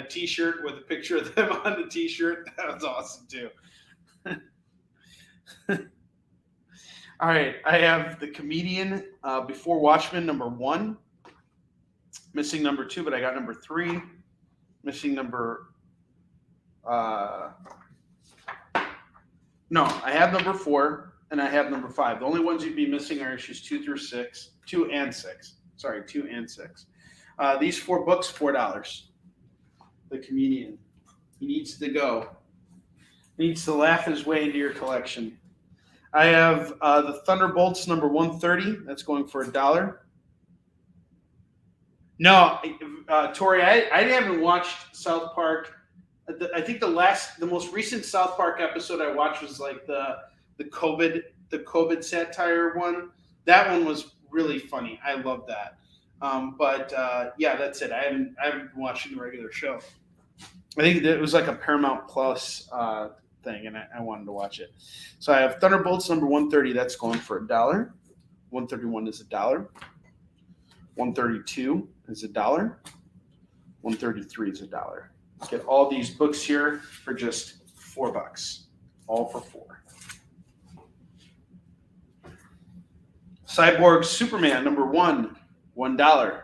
T-shirt with a picture of them on the T-shirt. That was awesome too. All right, I have the Comedian Before Watchmen number 1. Missing number 2, but I got number 3. Missing number. No, I have number 4 and I have number 5. The only ones you'd be missing are issues 2 through 6, 2 and 6. Sorry, 2 and 6. These 4 books, $4. The Comedian. He needs to go. He needs to laugh his way into your collection. I have the Thunderbolts number 130. That's going for $1. No, Tori, I haven't watched South Park. I think the most recent South Park episode I watched was the COVID satire one. That one was really funny. I love that. But yeah, that's it. I haven't been watching the regular show. I think it was like a Paramount Plus thing, and I wanted to watch it. So I have Thunderbolts number 130. That's going for $1. 131 is $1. 132 is $1. 133 is $1. Get all these books here for just $4. All for $4. Cyborg Superman number 1, $1.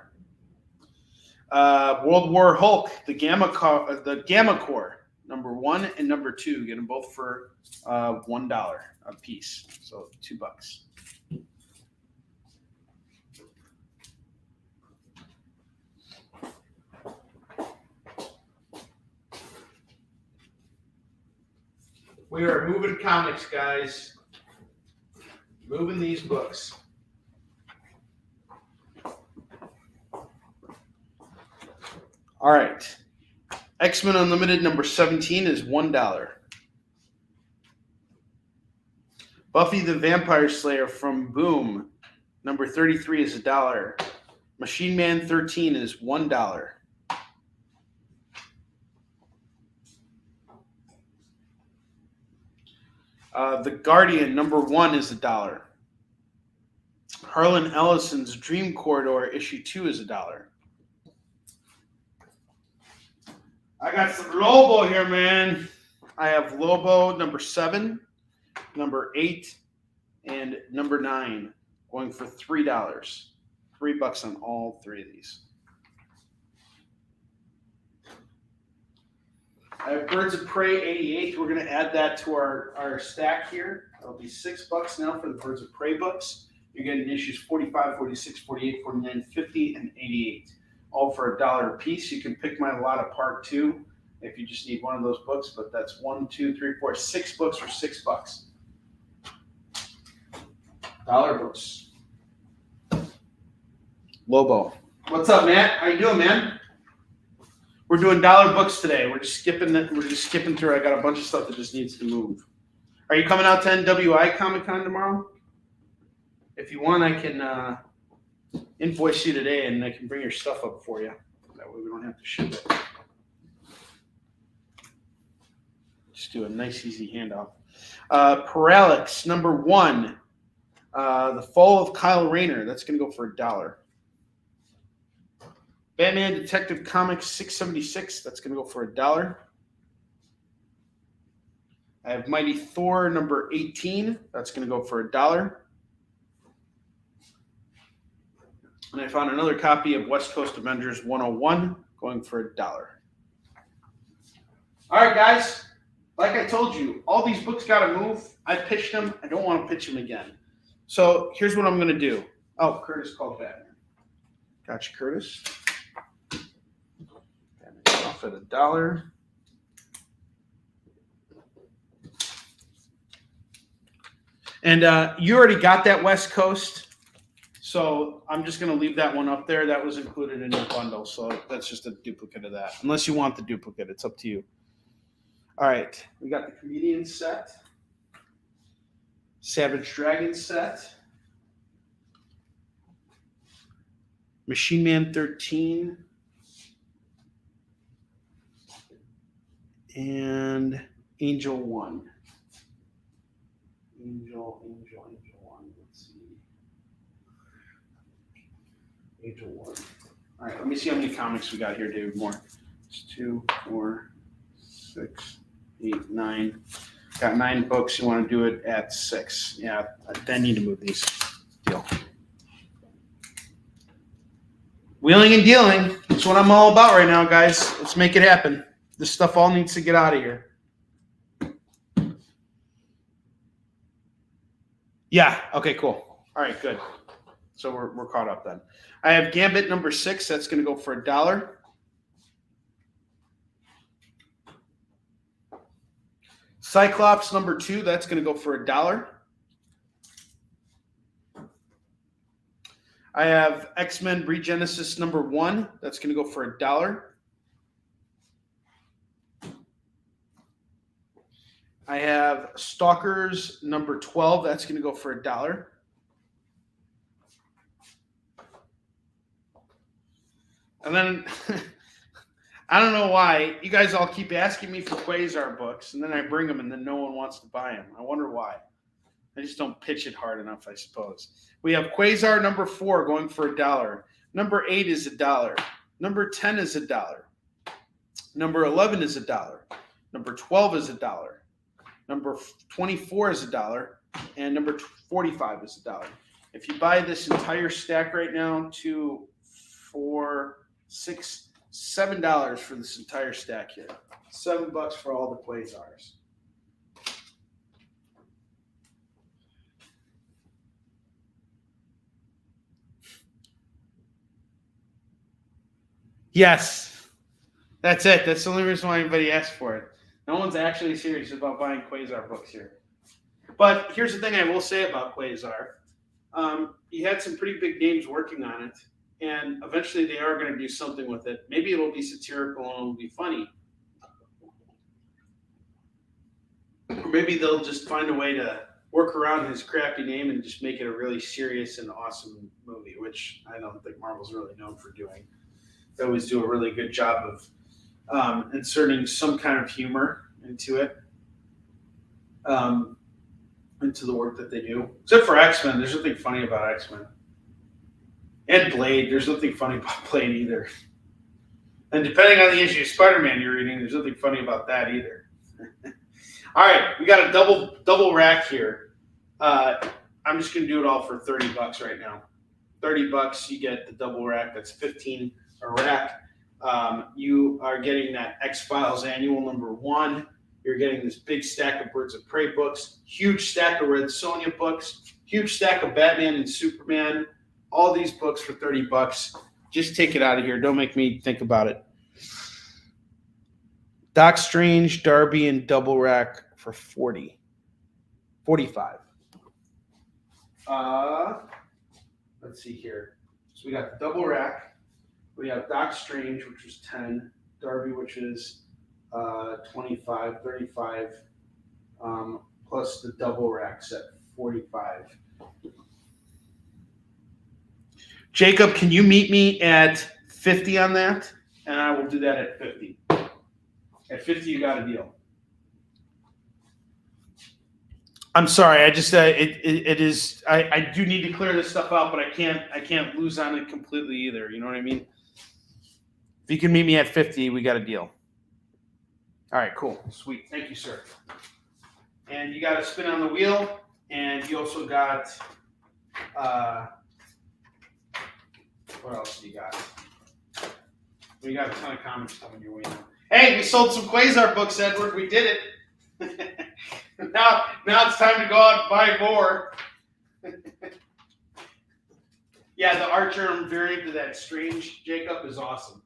World War Hulk, the Gamma Corps, number 1 and number 2. Get them both for $1 a piece, so $2. We are moving comics, guys. Moving these books. All right. X-Men Unlimited number 17 is $1. Buffy the Vampire Slayer from Boom number 33 is $1. Machine Man 13 is $1. The Guardian number 1 is $1. Harlan Ellison's Dream Corridor issue 2 is $1. I got some Lobo here, man. I have Lobo number 7, number 8, and number 9 going for $3. $3 on all 3 of these. I have Birds of Prey 88. We're going to add that to our stack here. That'll be $6 now for the Birds of Prey books. You're getting issues 45, 46, 48, 49, 50, and 88. All for $1 a piece. You can pick my lot apart too if you just need one of those books, but that's 1, 2, 3, 4, 6 books for $6. $1 books. Lobo. What's up, Matt? How you doing, man? We're doing $1 books today. We're just skipping through. I got a bunch of stuff that just needs to move. Are you coming out to NWI Comic Con tomorrow? If you want, I can invoice you today, and I can bring your stuff up for you. That way we don't have to ship it. Just do a nice, easy handoff. Parallax, number 1. The Fall of Kyle Rayner. That's going to go for $1. Batman Detective Comics 676. That's going to go for $1. I have Mighty Thor number 18. That's going to go for $1. And I found another copy of West Coast Avengers 101 going for $1. All right, guys. Like I told you, all these books got to move. I pitched them. I don't want to pitch them again. So here's what I'm going to do. Oh, Curtis called Batman. Gotcha, Curtis. Off at $1. And you already got that West Coast, so I'm just going to leave that one up there. That was included in your bundle, so that's just a duplicate of that. Unless you want the duplicate, it's up to you. All right, we got the Comedian set, Savage Dragon set, Machine Man 13, and Angel 1. Angel 1. Let's see. Angel 1. All right, let me see how many comics we got here, David Moore. It's 2, 4, 6, 8, 9. Got 9 books. You want to do it at 6. Yeah, I need to move these. Deal. Wheeling and dealing. That's what I'm all about right now, guys. Let's make it happen. This stuff all needs to get out of here. Yeah. Okay, cool. All right, good. So we're caught up then. I have Gambit number 6. That's going to go for $1. Cyclops number 2. That's going to go for $1. I have X-Men Regenesis number 1. That's going to go for $1. I have Stalkers number 12. That's going to go for $1. And then I don't know why you guys all keep asking me for Quasar books, and then I bring them, and then no one wants to buy them. I wonder why. I just don't pitch it hard enough, I suppose. We have Quasar number 4 going for $1. Number 8 is $1. Number 10 is $1. Number 11 is $1. Number 12 is $1. Number 24 is $1, and number 45 is $1. If you buy this entire stack right now, $2, $4, $6, $7 for this entire stack here. $7 for all the Quasars. Yes, that's it. That's the only reason why anybody asked for it. No one's actually serious about buying Quasar books here. But here's the thing I will say about Quasar. He had some pretty big names working on it, and eventually they are going to do something with it. Maybe it'll be satirical and it'll be funny. Or maybe they'll just find a way to work around his crappy name and just make it a really serious and awesome movie, which I don't think Marvel's really known for doing. They always do a really good job of inserting some kind of humor into it, into the work that they do. Except for X-Men, there's nothing funny about X-Men. And Blade, there's nothing funny about Blade either. And depending on the issue of Spider-Man you're reading, there's nothing funny about that either. All right, we got a double rack here. I'm just going to do it all for $30 right now. $30, you get the double rack. That's $15 a rack. You are getting that X-Files annual number 1. You're getting this big stack of Birds of Prey books, huge stack of Red Sonja books, huge stack of Batman and Superman. All these books for $30. Just take it out of here. Don't make me think about it. Doc Strange, Darby, and double rack for $40. $45. Let's see here. So we got the double rack. We have Doc Strange, which was 10, Darby, which is 25, 35, plus the double rack set, 45. Jacob, can you meet me at 50 on that? And I will do that at 50. At 50, you got a deal. I'm sorry. I just it is. I do need to clear this stuff out, but I can't lose on it completely either. You know what I mean? If you can meet me at 50, we got a deal. All right, cool, sweet. Thank you, sir. And you got a spin on the wheel, and you also got. What else do you got? We got a ton of comics coming your way now. Hey, we sold some Quasar books, Edward. We did it. Now it's time to go out and buy more. Yeah, the Archer variant of that Strange Jacob is awesome.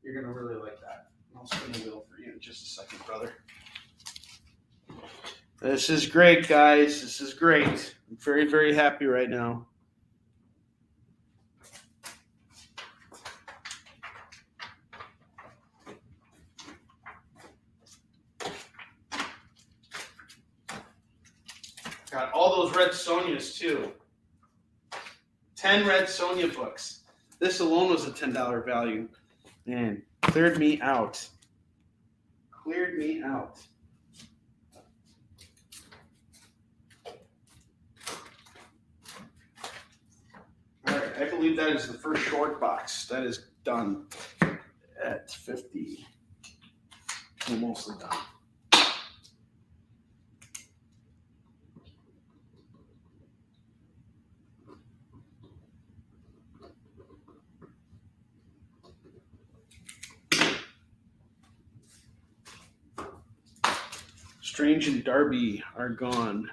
You're going to really like that. I'll spin the wheel for you in just a second, brother. This is great, guys. This is great. I'm very, very happy right now. Got all those Red Sonias, too. 10 Red Sonia books. This alone was a $10 value. Man, cleared me out. Cleared me out. All right, I believe that is the first short box. That is done at 50. Almost done. Strange and Darby are gone.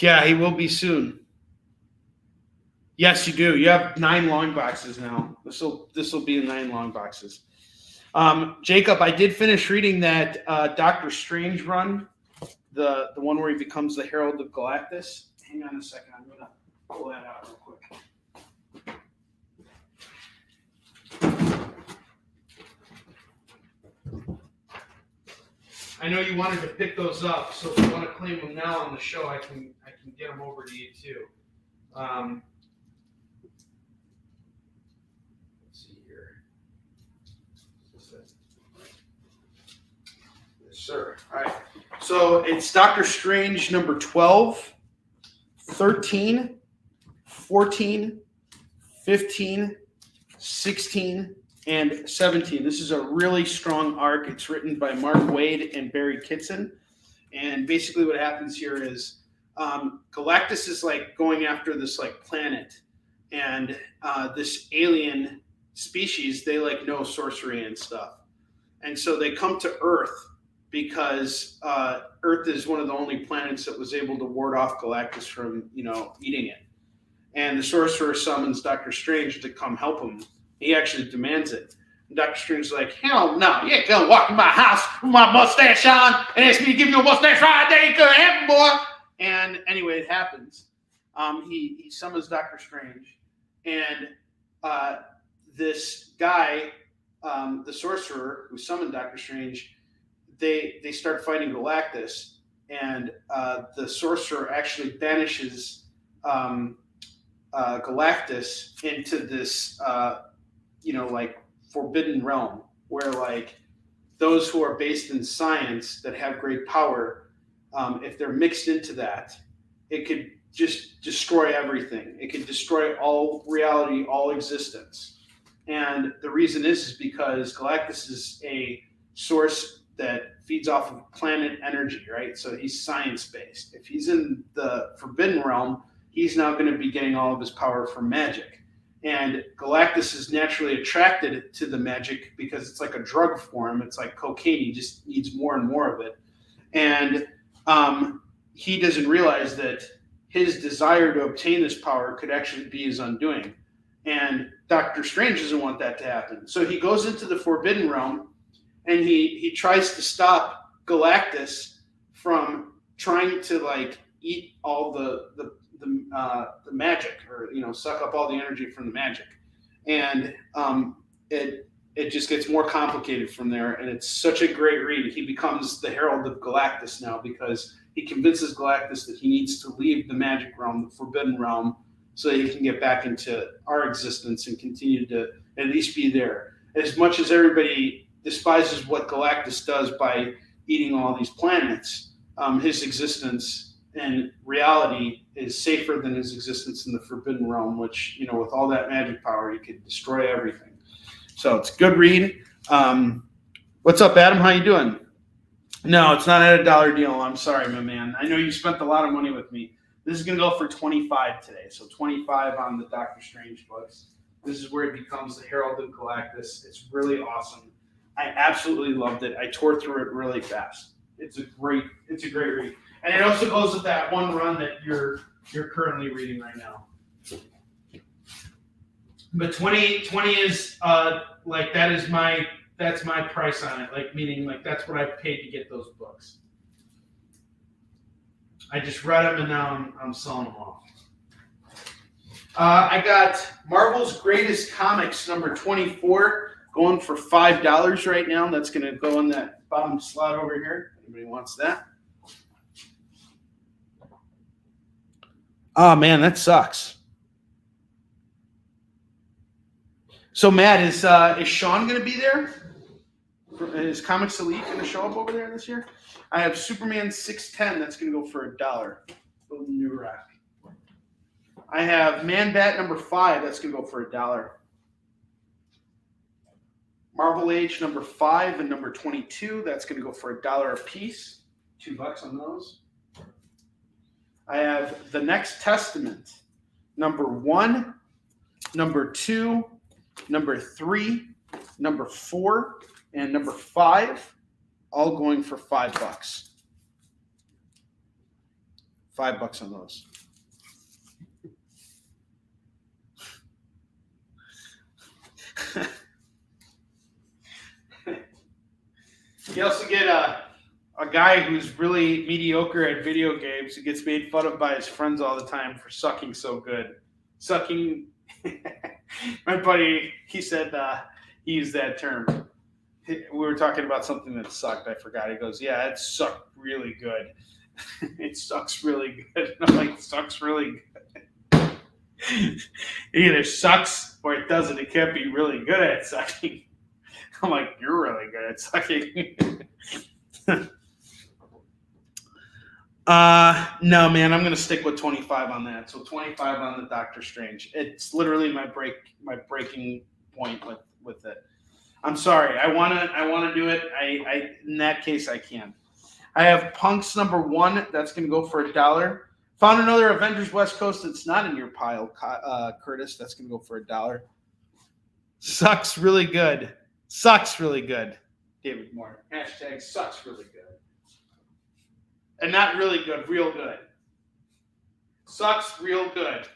Yeah, he will be soon. Yes, you do. You have 9 long boxes now. This will be in 9 long boxes. Jacob, I did finish reading that Doctor Strange run, the one where he becomes the Herald of Galactus. Hang on a second. I'm gonna pull that out real quick. I know you wanted to pick those up, so if you want to claim them now on the show, I can get them over to you too. Let's see here. Yes, sir. All right. So it's Doctor Strange number 12, 13, 14, 15, 16, and 17. This is a really strong arc. It's written by Mark Waid and Barry Kitson. And basically what happens here is Galactus is like going after this like planet. And this alien species, they like know sorcery and stuff. And so they come to Earth because Earth is one of the only planets that was able to ward off Galactus from, eating it. And the sorcerer summons Doctor Strange to come help him. He actually demands it. And Dr. Strange's like, hell no, you ain't gonna walk in my house with my mustache on and ask me to give you a mustache ride. That ain't gonna happen, boy. And anyway, it happens. He summons Dr. Strange, and this guy, the sorcerer who summoned Dr. Strange, they start fighting Galactus, and the sorcerer actually banishes Galactus into this like forbidden realm where like those who are based in science that have great power, if they're mixed into that, it could just destroy everything. It could destroy all reality, all existence. And the reason is because Galactus is a source that feeds off of planet energy, right? So he's science-based. If he's in the forbidden realm, he's now going to be getting all of his power from magic. And Galactus is naturally attracted to the magic because it's like a drug for him. It's like cocaine. He just needs more and more of it. And he doesn't realize that his desire to obtain this power could actually be his undoing. And Doctor Strange doesn't want that to happen. So he goes into the Forbidden Realm, and he tries to stop Galactus from trying to like eat all the magic, or suck up all the energy from the magic. And it just gets more complicated from there. And it's such a great read. He becomes the Herald of Galactus now because he convinces Galactus that he needs to leave the magic realm, the Forbidden Realm, so that he can get back into our existence and continue to at least be there. As much as everybody despises what Galactus does by eating all these planets, his existence and reality is safer than his existence in the Forbidden Realm, which, with all that magic power, he could destroy everything. So it's a good read. What's up, Adam? How you doing? No, it's not at $1 deal. I'm sorry, my man. I know you spent a lot of money with me. This is going to go for $25 today. So $25 on the Doctor Strange books. This is where it becomes the Herald of Galactus. It's really awesome. I absolutely loved it. I tore through it really fast. It's a great read. And it also goes with that one run that you're currently reading right now. But 20 is like that's my price on it. Like meaning like that's what I paid to get those books. I just read them and now I'm selling them off. I got Marvel's Greatest Comics number 24 going for $5 right now. That's going to go in that bottom slot over here. Anybody wants that? Oh man, that sucks. So Matt, is Sean going to be there? Is Comics Elite going to show up over there this year? I have Superman 610. That's going to go for $1. New rack. I have Man Bat number 5. That's going to go for $1. Marvel Age number 5 and number 22. That's going to go for $1 a piece. $2 on those. I have The Next Testament number 1, number 2, number 3, number 4, and number 5, all going for $5. $5 on those. You also get a guy who's really mediocre at video games who gets made fun of by his friends all the time for sucking so good. Sucking. My buddy, he said he used that term. We were talking about something that sucked. I forgot. He goes, yeah, it sucked really good. It sucks really good. And I'm like, it sucks really good. It either sucks or it doesn't. It can't be really good at sucking. I'm like, you're really good at sucking. No, man, I'm gonna stick with 25 on that. So 25 on the Doctor Strange. It's literally my breaking point with it. I'm sorry. I wanna do it. I in that case I can. I have Punks number 1. That's gonna go for $1. Found another Avengers West Coast that's not in your pile, Curtis. That's gonna go for $1. Sucks really good. Sucks really good. David Moore. Hashtag sucks really good. And not really good, real good. Sucks real good.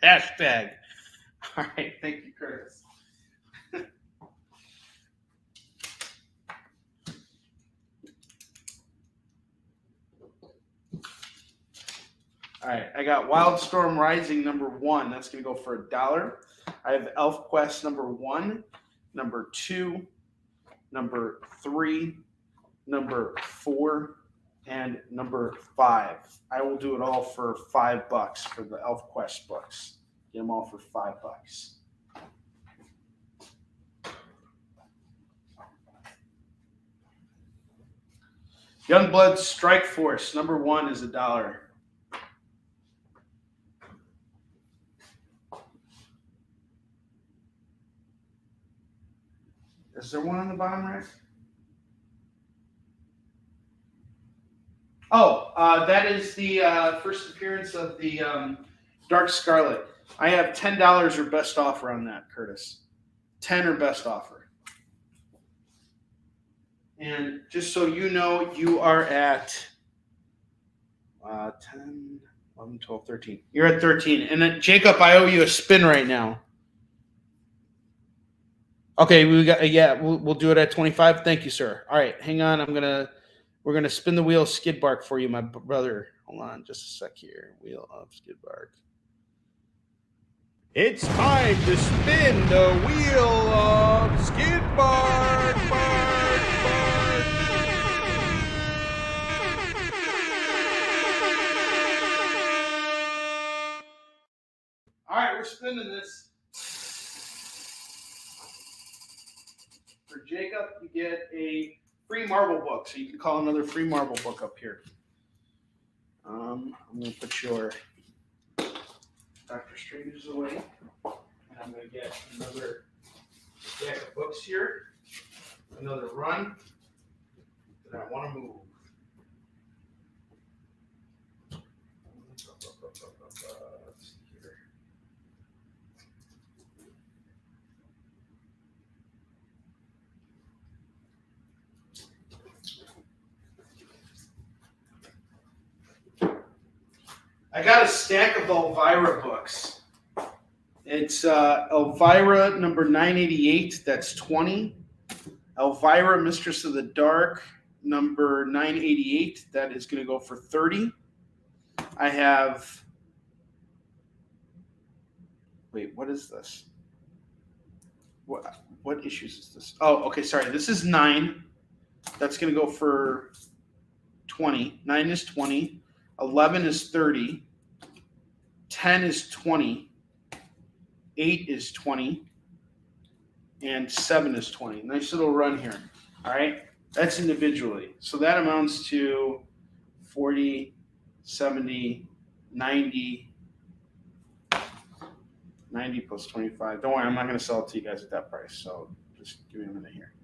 Hashtag. All right, thank you, Curtis. All right, I got Wildstorm Rising number 1. That's going to go for $1. I have Elf Quest number 1, number 2, number 3, number 4, and number 5. I will do it all for $5 for the Elf Quest books. Get them all for $5. Youngblood Strike Force number 1 is $1. Is there one on the bottom right? Oh, that is the first appearance of the Dark Scarlet. I have $10 or best offer on that, Curtis. 10 or best offer. And just so you know, you are at 10, 11, 12, 13. You're at 13. And then, Jacob, I owe you a spin right now. Okay, we'll do it at 25. Thank you, sir. All right, hang on. We're gonna spin the wheel of skid bark for you, my brother. Hold on, just a sec here. Wheel of skid bark. It's time to spin the wheel of skid bark, bark, bark. All right, we're spinning this. For Jacob, you get a free Marvel book, so you can call another free Marvel book up here. I'm going to put your Doctor Strange away, and I'm going to get another stack of books here, another run that I want to move. I got a stack of Elvira books, It's Elvira number 988. That's 20. Elvira, Mistress of the Dark, number 988. That is going to go for 30. I have. Wait, what is this? What issues is this? Oh, okay, sorry. This is 9. That's going to go for 20. 9 is 20. 11 is 30. 10 is 20. 8 is 20. And 7 is 20. Nice little run here. All right. That's individually. So that amounts to 40, 70, 90. 90 plus 25. Don't worry, I'm not going to sell it to you guys at that price. So just give me a minute here.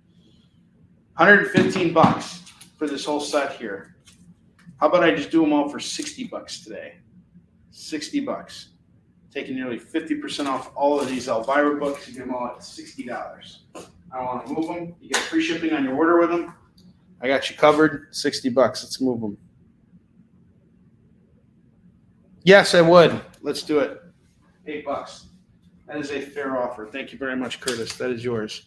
$115 for this whole set here. How about I just do them all for $60 today? $60. Taking nearly 50% off all of these Elvira books. You get them all at $60. I don't want to move them. You get free shipping on your order with them. I got you covered. $60. Let's move them. Yes, I would. Let's do it. $8. That is a fair offer. Thank you very much, Curtis. That is yours.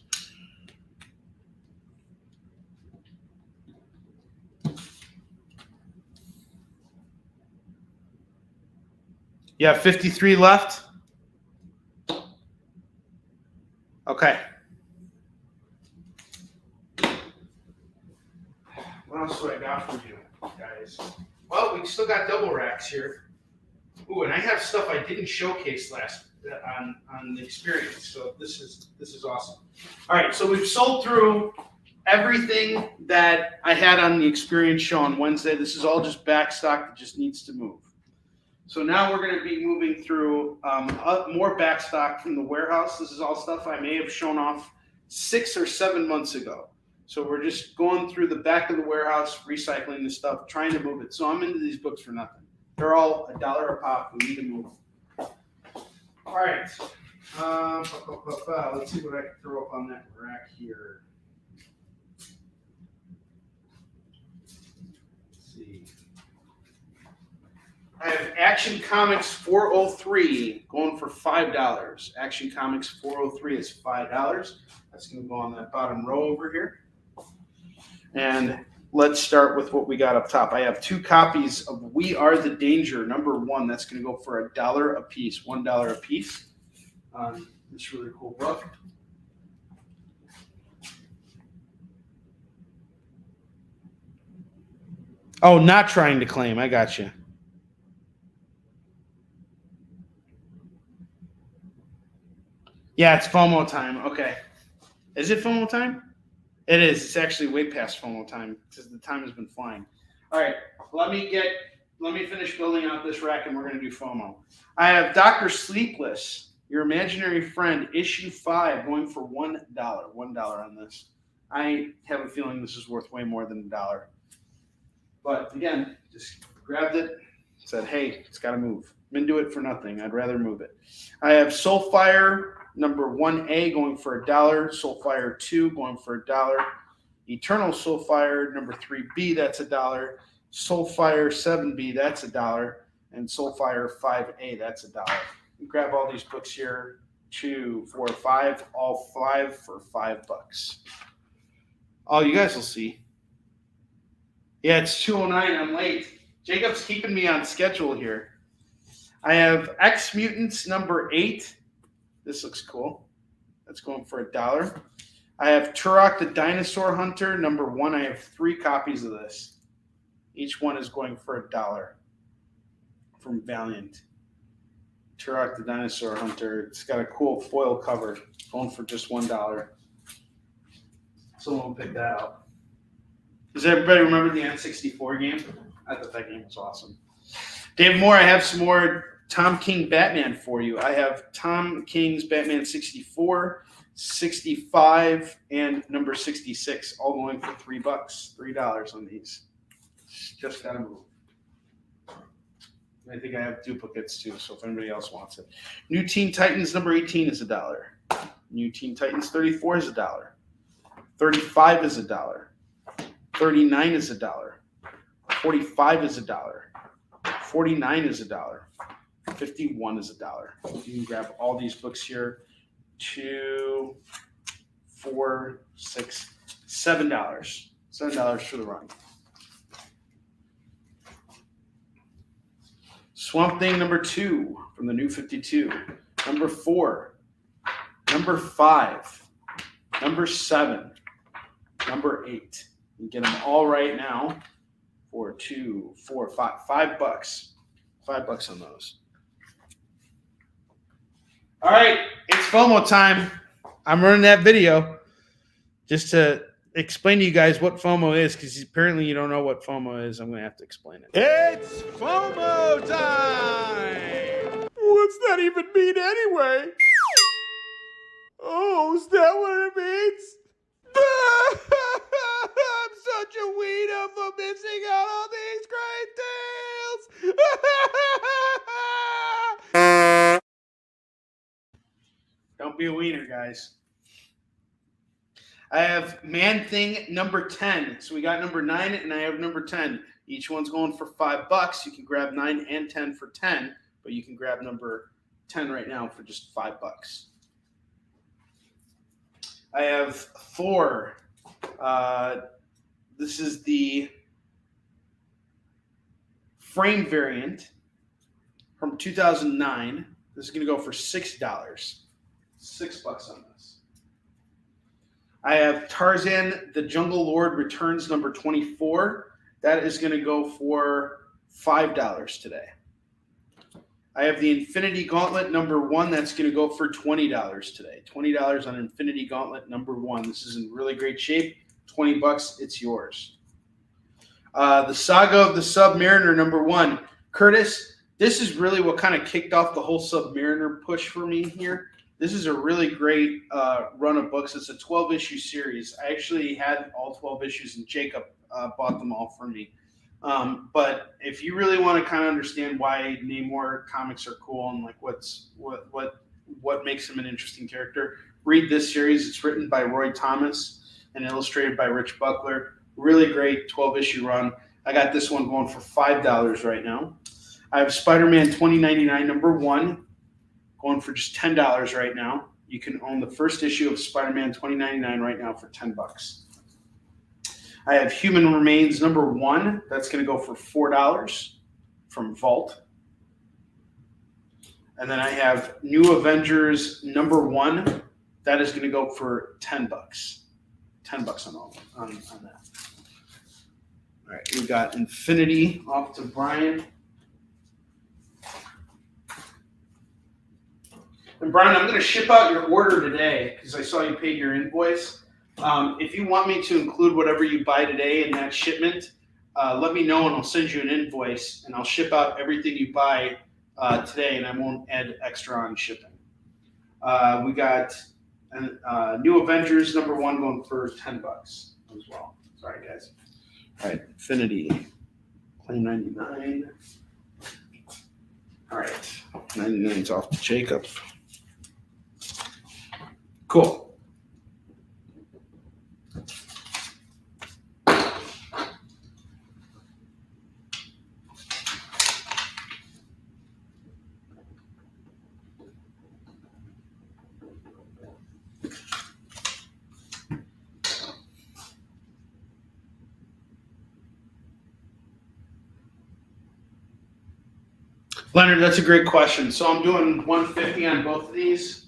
You have 53 left? Okay. What else do I got for you guys? Well, we still got double racks here. Ooh, and I have stuff I didn't showcase last on the experience. So this is awesome. All right, so we've sold through everything that I had on the experience show on Wednesday. This is all just back stock that just needs to move. So now we're going to be moving through more back stock from the warehouse. This is all stuff I may have shown off 6 or 7 months ago. So we're just going through the back of the warehouse, recycling the stuff, trying to move it. So I'm into these books for nothing. They're all $1 a pop. We need to move them. All right. Let's see what I can throw up on that rack here. Let's see. I have Action Comics 403 going for $5. Action Comics 403 is $5. That's going to go on that bottom row over here. And let's start with what we got up top. I have 2 copies of We Are the Danger, number 1. That's going to go for $1 a piece, $1 a piece. This really cool book. Oh, not trying to claim. I got you. Yeah, it's FOMO time. Okay. Is it FOMO time? It is. It's actually way past FOMO time because the time has been flying. All right. Let me finish building out this rack and we're going to do FOMO. I have Dr. Sleepless, Your Imaginary Friend, issue 5, going for $1. $1 on this. I have a feeling this is worth way more than $1. But again, just grabbed it, said, hey, it's got to move. I'm into it for nothing. I'd rather move it. I have Soulfire number 1A going for $1. Soulfire 2 going for $1. Eternal Soulfire number 3B, that's $1. Soulfire 7B, that's $1. And Soulfire 5A, that's $1. You grab all these books here, 2, 4, 5, all 5 for $5. Oh, you guys will see. Yeah, it's 2:09. I'm late. Jacob's keeping me on schedule here. I have X Mutants number 8. This looks cool. That's going for $1. I have Turok the Dinosaur Hunter number 1. I have 3 copies of this. Each one is going for $1 from Valiant. Turok the Dinosaur Hunter. It's got a cool foil cover. Going for just $1. Someone will pick that out. Does everybody remember the N64 game? I thought that game was awesome. Dave Moore, I have some more Tom King Batman for you. I have Tom King's Batman 64, 65, and number 66, all going for $3. $3 on these. Just gotta move. I think I have duplicates too, so if anybody else wants it. New Teen Titans number 18 is $1. New Teen Titans 34 is $1. 35 is $1. 39 is $1. 45 is $1. 49 is $1. 51 is $1. You can grab all these books here. $2, $4, $6, $7. $7 for the run. Swamp Thing number 2 from the New 52. Number 4. Number 5. Number 7. Number 8. You can get them all right now for $2, $4, $5. $5 on those. All right, it's FOMO time. I'm running that video just to explain to you guys what FOMO is, because apparently you don't know what FOMO is. I'm going to have to explain it. It's FOMO time! What's that even mean anyway? Oh, is that what it means? I'm such a wiener for missing out on these great deals! Don't be a wiener, guys. I have Man Thing number 10. So we got number 9 and I have number 10. Each one's going for $5. You can grab 9 and 10 for 10, but you can grab number 10 right now for just $5. I have Thor. This is the frame variant from 2009. This is going to go for $6. $6 on this. I have Tarzan, the Jungle Lord Returns number 24. That is going to go for $5 today. I have the Infinity Gauntlet number 1. That's going to go for $20 today. $20 on Infinity Gauntlet number 1. This is in really great shape. $20, it's yours. The Saga of the Submariner number 1. Curtis, this is really what kind of kicked off the whole Submariner push for me here. This is a really great run of books. It's a 12-issue series. I actually had all 12 issues, and Jacob bought them all for me. But if you really want to kind of understand why Namor comics are cool and like what makes him an interesting character, read this series. It's written by Roy Thomas and illustrated by Rich Buckler. Really great 12-issue run. I got this one going for $5 right now. I have Spider-Man 2099 number 1 going for just $10 right now. You can own the first issue of Spider-Man 2099 right now for $10. I have Human Remains number 1. That's going to go for $4 from Vault. And then I have New Avengers number 1. That is going to go for $10. $10 on that. All right, we got Infinity off to Brian. And Brian, I'm going to ship out your order today because I saw you paid your invoice. If you want me to include whatever you buy today in that shipment, let me know and I'll send you an invoice and I'll ship out everything you buy today, and I won't add extra on shipping. We got New Avengers number 1 going for $10 as well. Sorry, guys. All right, Infinity, claim 99. All right, 99's off to Jacob. Cool. Leonard, that's a great question. So I'm doing 150 on both of these.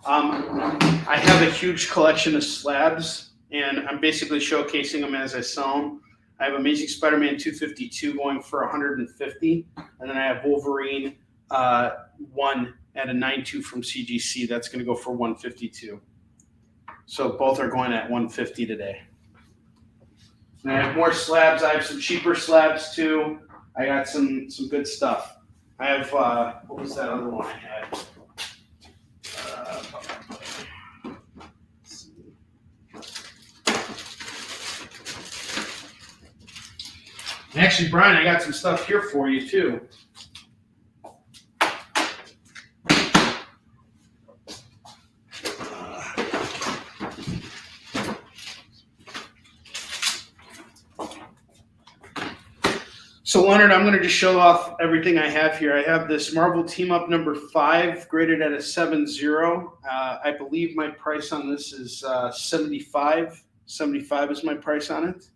I have a huge collection of slabs, and I'm basically showcasing them as I sell them. I have Amazing Spider-Man 252 going for 150, and then I have Wolverine 1 at a 9.2 from CGC. That's going to go for 152. So both are going at 150 today. And I have more slabs. I have some cheaper slabs too. I got some good stuff. I have, what was that other one I had? Actually, Brian, I got some stuff here for you too. So Leonard, I'm going to just show off everything I have here. I have this Marvel Team Up number 5 graded at a 7.0. I believe my price on this is 75. 75 is my price on it.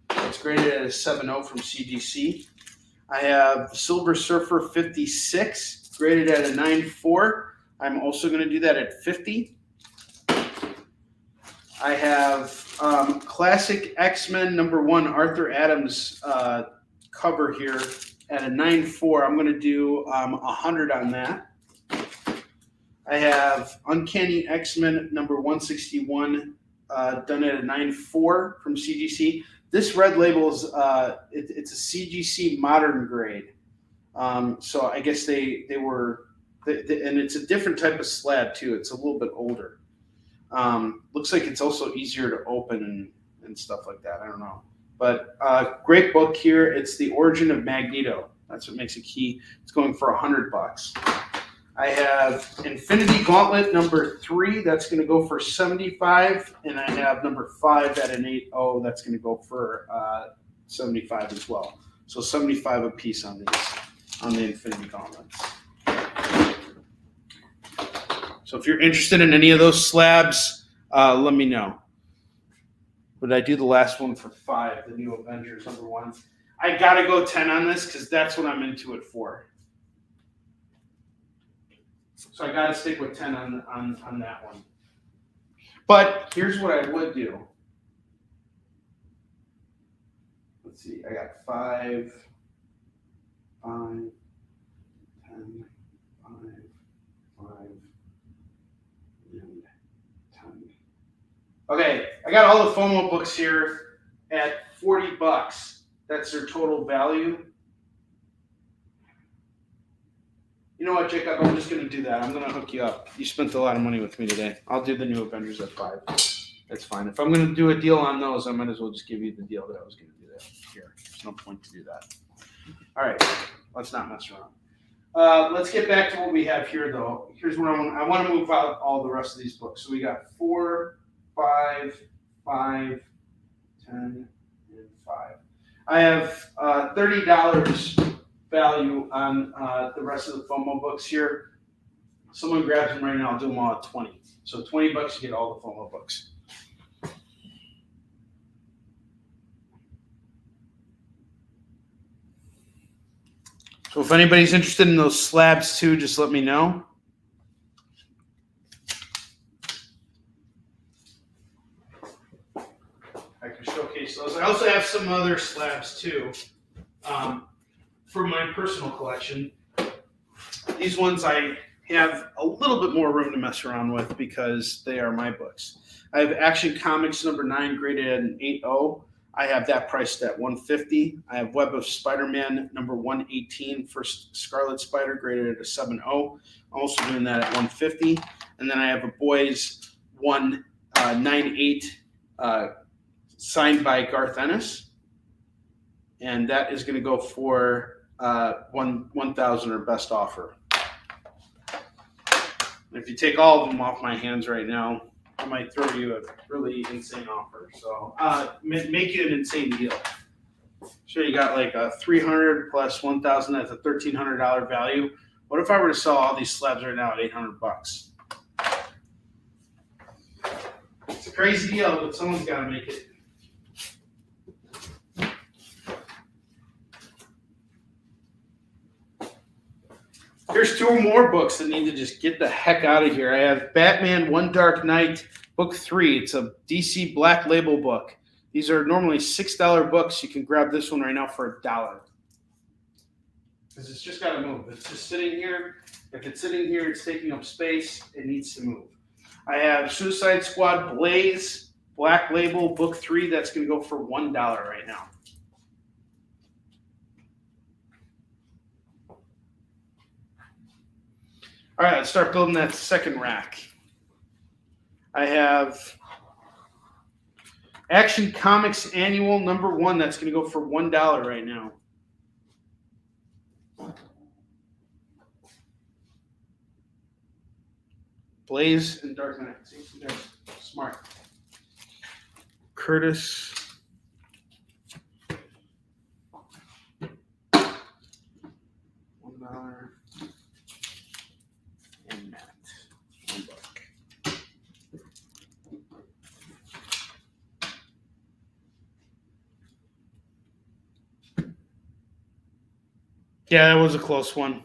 It's graded at a 7.0 from CGC. I have the Silver Surfer 56 graded at a 9.4. I'm also going to do that at 50. I have Classic X-Men number 1 Arthur Adams cover here at a 9.4. I'm going to do 100 on that. I have Uncanny X-Men number 161 done at a 9.4 from CGC. This red label is it's a CGC modern grade. So I guess they were, and it's a different type of slab too. It's a little bit older. Looks like it's also easier to open and stuff like that. I don't know. But great book here. It's The Origin of Magneto. That's what makes it key. It's going for $100. I have Infinity Gauntlet number 3. That's going to go for $75, and I have number 5 at an 8.0. That's going to go for $75 as well. So $75 a piece on these, on the Infinity Gauntlets. So if you're interested in any of those slabs, let me know. But I do the last one for 5, the New Avengers number 1. I got to go 10 on this because that's what I'm into it for. So I got to stick with 10 on that one. But here's what I would do. Let's see. I got 5, 5, 10, 5, 5, and 10. Okay, I got all the FOMO books here at $40. That's their total value. You know what, Jacob? I'm just going to do that. I'm going to hook you up. You spent a lot of money with me today. I'll do the New Avengers at 5. That's fine. If I'm going to do a deal on those, I might as well just give you the deal that I was going to do that here. There's no point to do that. All right. Let's not mess around. Let's get back to what we have here, though. Here's what I want to move out all the rest of these books. So we got 4, 5, 5, 10, and 5. I have $30 value on the rest of the FOMO books here. Someone grabs them right now, I'll do them all at 20. So $20 to get all the FOMO books. So if anybody's interested in those slabs too, just let me know. I can showcase those. I also have some other slabs too. For my personal collection. These ones I have a little bit more room to mess around with because they are my books. I have Action Comics number 9 graded at an 8.0. I have that priced at $150. I have Web of Spider-Man number 118 for Scarlet Spider graded at a 7.0. I'm also doing that at $150. And then I have a Boys 198 signed by Garth Ennis. And that is going to go for 1,000 or best offer. And if you take all of them off my hands right now, I might throw you a really insane offer. So make you an insane deal. So you got like a 300 plus 1,000. That's a $1,300 value. What if I were to sell all these slabs right now at $800? It's a crazy deal, but someone's got to make it. Here's 2 more books that need to just get the heck out of here. I have Batman One Dark Knight, book 3. It's a DC Black Label book. These are normally $6 books. You can grab this one right now for $1. Because it's just got to move. It's just sitting here. If it's sitting here, it's taking up space. It needs to move. I have Suicide Squad Blaze, Black Label, book 3. That's going to go for $1 right now. All right, let's start building that second rack. I have Action Comics Annual number 1. That's going to go for $1 right now. Blaze and Dark Knight. See, they're smart. Curtis Yeah, that was a close one.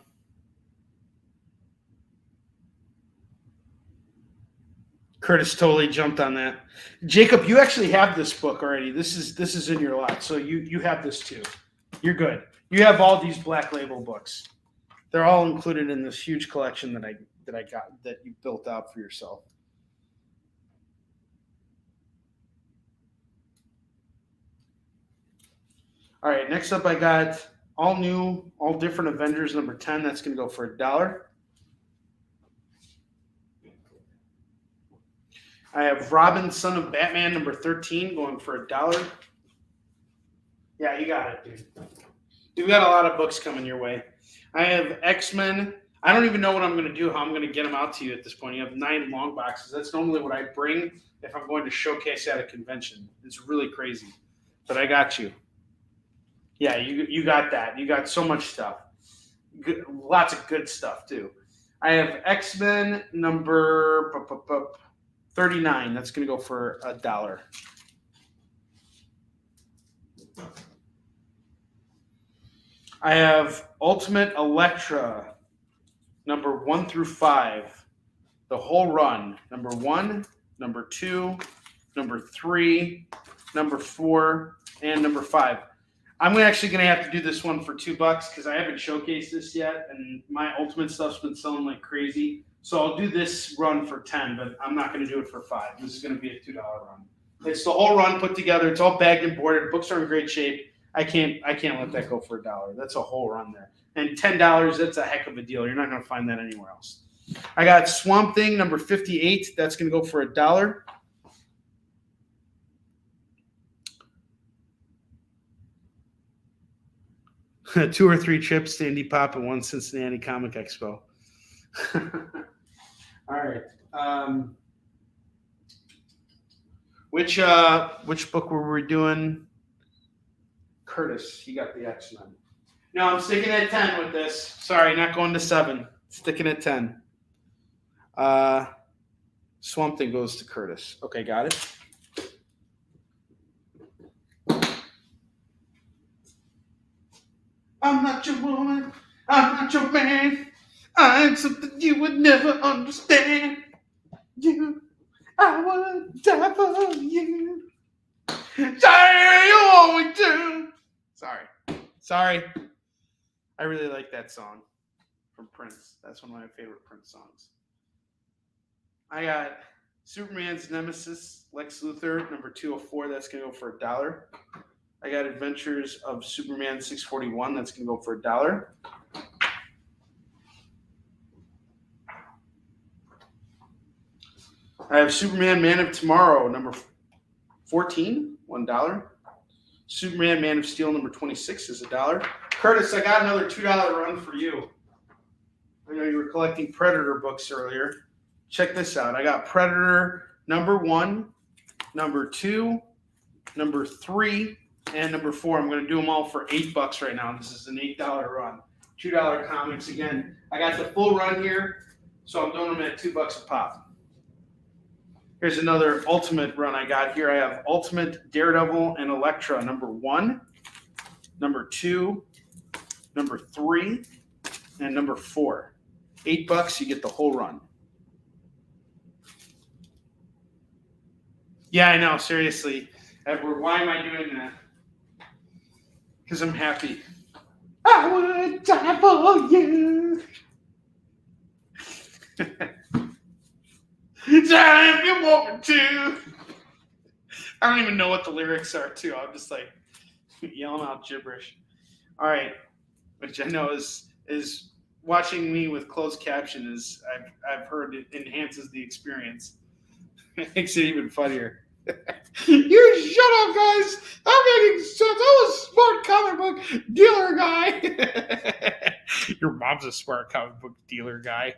Curtis totally jumped on that. Jacob, you actually have this book already. This is in your lot, so you have this too. You're good. You have all these Black Label books. They're all included in this huge collection that I got that you built out for yourself. All right, next up I got all new, all different Avengers number 10. That's going to go for $1. I have Robin, Son of Batman number 13 going for $1. Yeah, you got it, dude. You've got a lot of books coming your way. I have X-Men. I don't even know what I'm going to do, how I'm going to get them out to you at this point. You have 9 long boxes. That's normally what I bring if I'm going to showcase at a convention. It's really crazy. But I got you. Yeah, you got that. You got so much stuff. Good, lots of good stuff, too. I have X-Men number 39. That's going to go for $1. I have Ultimate Elektra number 1 through 5. The whole run. Number 1, number 2, number 3, number 4, and number 5. I'm actually going to have to do this one for $2 because I haven't showcased this yet, and my Ultimate stuff's been selling like crazy. So I'll do this run for 10, but I'm not going to do it for 5. This is going to be a $2 run. It's the whole run put together. It's all bagged and boarded. Books are in great shape. I can't let that go for $1. That's a whole run there. And $10, that's a heck of a deal. You're not going to find that anywhere else. I got Swamp Thing number 58. That's going to go for $1. Two or three trips to Indie Pop and 1 Cincinnati Comic Expo. All right. Which book were we doing? Curtis, he got the X-Men. No, I'm sticking at 10 with this. Sorry, not going to 7. Sticking at 10. Swamp Thing goes to Curtis. Okay, got it. I'm not your woman. I'm not your man. I'm something you would never understand. I would die for you. Sorry, you always do. Sorry. I really like that song from Prince. That's one of my favorite Prince songs. I got Superman's Nemesis, Lex Luthor, number 204. That's going to go for $1. I got Adventures of Superman 641. That's going to go for $1. I have Superman Man of Tomorrow, number 14, $1. Superman Man of Steel, number 26 is $1. Curtis, I got another $2 run for you. I know you were collecting Predator books earlier. Check this out. I got Predator number 1, number 2, number 3, and number 4. I'm going to do them all for $8 right now. This is an $8 run. $2 comics again. I got the full run here, so I'm doing them at $2 a pop. Here's another Ultimate run I got here. I have Ultimate Daredevil and Elektra, number 1, number 2, number 3, and number 4. $8, you get the whole run. Yeah, I know. Seriously, Edward, why am I doing that? Because I'm happy. I would die for you. If you want me to. I don't even know what the lyrics are, too. I'm just like yelling out gibberish. All right, which I know is watching me with closed caption is I've heard it enhances the experience. It makes it even funnier. You shut up, guys! I'm making sense. I was a smart comic book dealer guy. Your mom's a smart comic book dealer guy.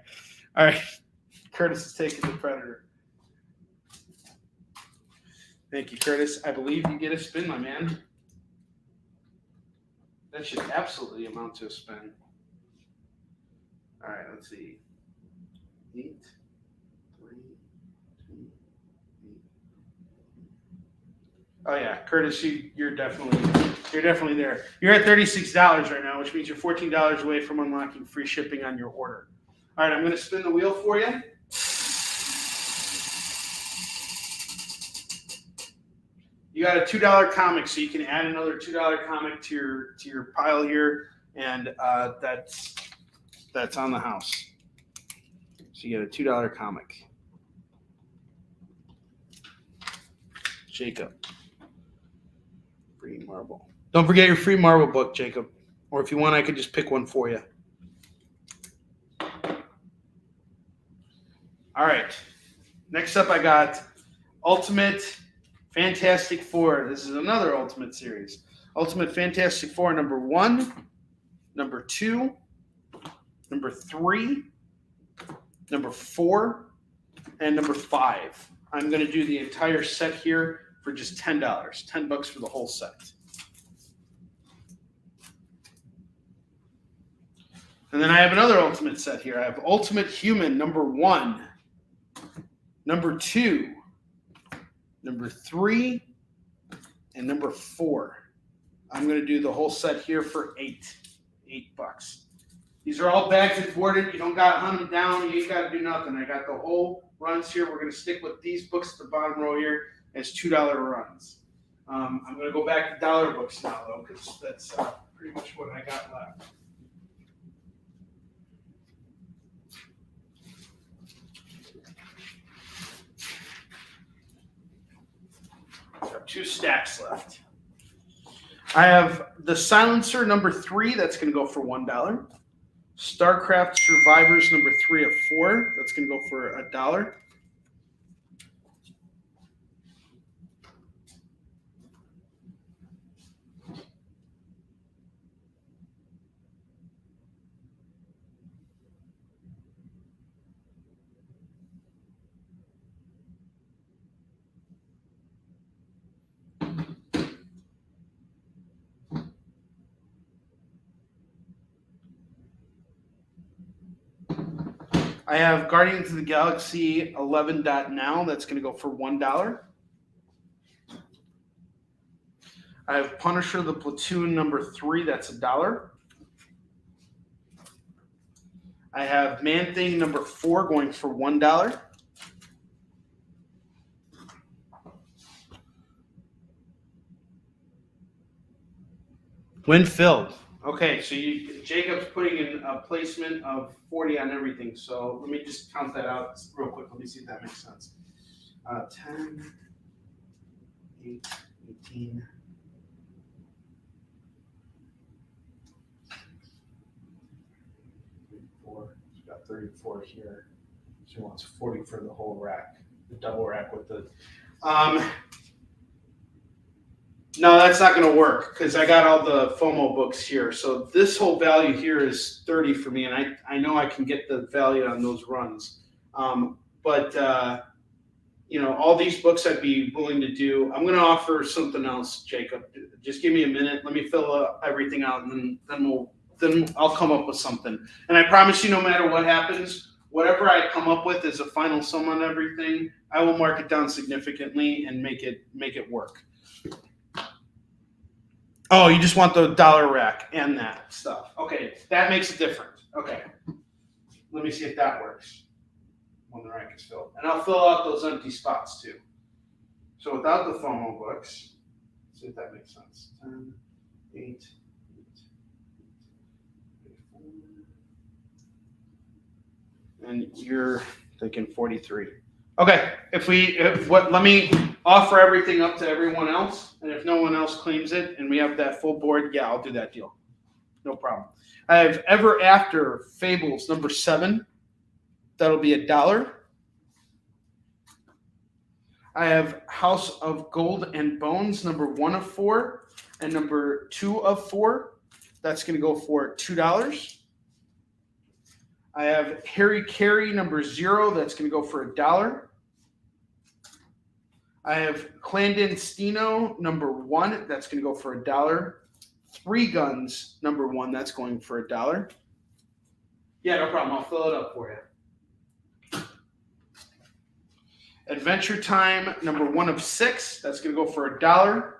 All right. Curtis is taking the Predator. Thank you, Curtis. I believe you get a spin, my man. That should absolutely amount to a spin. All right, let's see. 8, 3, 2, 8. Oh yeah, Curtis, you're definitely there. You're at $36 right now, which means you're $14 away from unlocking free shipping on your order. All right, I'm going to spin the wheel for you. You got a $2 comic, so you can add another $2 comic to your pile here, and that's on the house. So you get a $2 comic. Jacob. Free marble. Don't forget your free marble book, Jacob. Or if you want, I could just pick one for you. All right. Next up, I got Ultimate Fantastic Four. This is another Ultimate series. Ultimate Fantastic Four number 1, number 2, number 3, number 4, and number 5. I'm going to do the entire set here for just $10. $10 for the whole set. And then I have another Ultimate set here. I have Ultimate Human number 1, number 2, number 3, and number 4. I'm going to do the whole set here for $8. These are all bagged and boarded. You don't got to hunt them down. You ain't got to do nothing. I got the whole runs here. We're going to stick with these books at the bottom row here as $2 runs. I'm going to go back to dollar books now, though, because that's pretty much what I got left. I have 2 stacks left. I have the Silencer number 3. That's going to go for $1. StarCraft Survivors number 3 of 4. That's going to go for $1. I have Guardians of the Galaxy 11.now. That's going to go for $1. I have Punisher the Platoon number 3. That's $1. I have Man-Thing number 4 going for $1. When filled. Okay, so Jacob's putting in a placement of 40 on everything. So let me just count that out real quick. Let me see if that makes sense. 10, 8, 18, 34. She's got 34 here. She wants 40 for the whole rack, the double rack with the. No, that's not going to work because I got all the FOMO books here. So this whole value here is 30 for me, and I know I can get the value on those runs. But all these books I'd be willing to do. I'm going to offer something else, Jacob. Just give me a minute. Let me fill everything out, and then I'll come up with something. And I promise you, no matter what happens, whatever I come up with as a final sum on everything, I will mark it down significantly and make it work. Oh, you just want the dollar rack and that stuff. Okay, that makes it different. Okay, let me see if that works when the rack is filled. And I'll fill out those empty spots too. So without the FOMO books, let's see if that makes sense. 10, 8, 4. And you're thinking 43. Okay, let me offer everything up to everyone else, and if no one else claims it and we have that full board, yeah, I'll do that deal. No problem. I have Ever After Fables number 7. That'll be $1. I have House of Gold and Bones number 1 of 4 and number 2 of 4. That's going to go for $2. I have Harry Carey number 0. That's going to go for $1. I have Clandestino number 1. That's going to go for $1. Three Guns number 1. That's going for $1. Yeah, no problem. I'll fill it up for you. Adventure Time number 1 of 6. That's going to go for $1.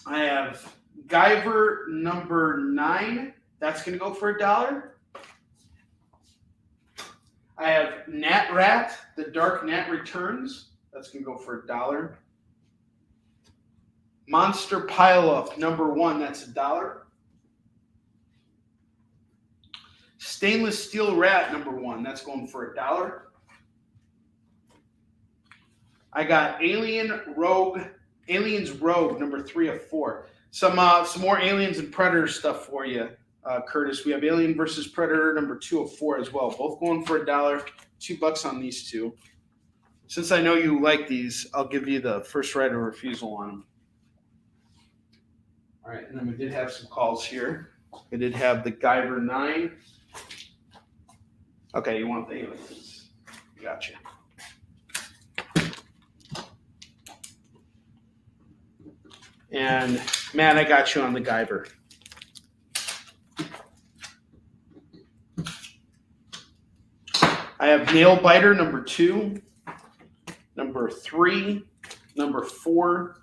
I have Guyver number 9. That's going to go for $1. I have Nat Rat, The Dark Nat Returns. That's going to go for $1. Monster Pileup number 1. That's $1. Stainless Steel Rat number 1. That's going for $1. I got Aliens Rogue number 3 of 4. Some more Aliens and Predator stuff for you, Curtis. We have Alien versus Predator number 2 of 4 as well. Both going for $1. $2 on these two. Since I know you like these, I'll give you the first right of refusal on them. All right, and then we did have some calls here. We did have the Guyver 9. Okay, you want the Aliens. Gotcha. And Matt, I got you on the Guyver. I have Nail Biter number 2, number 3, number 4,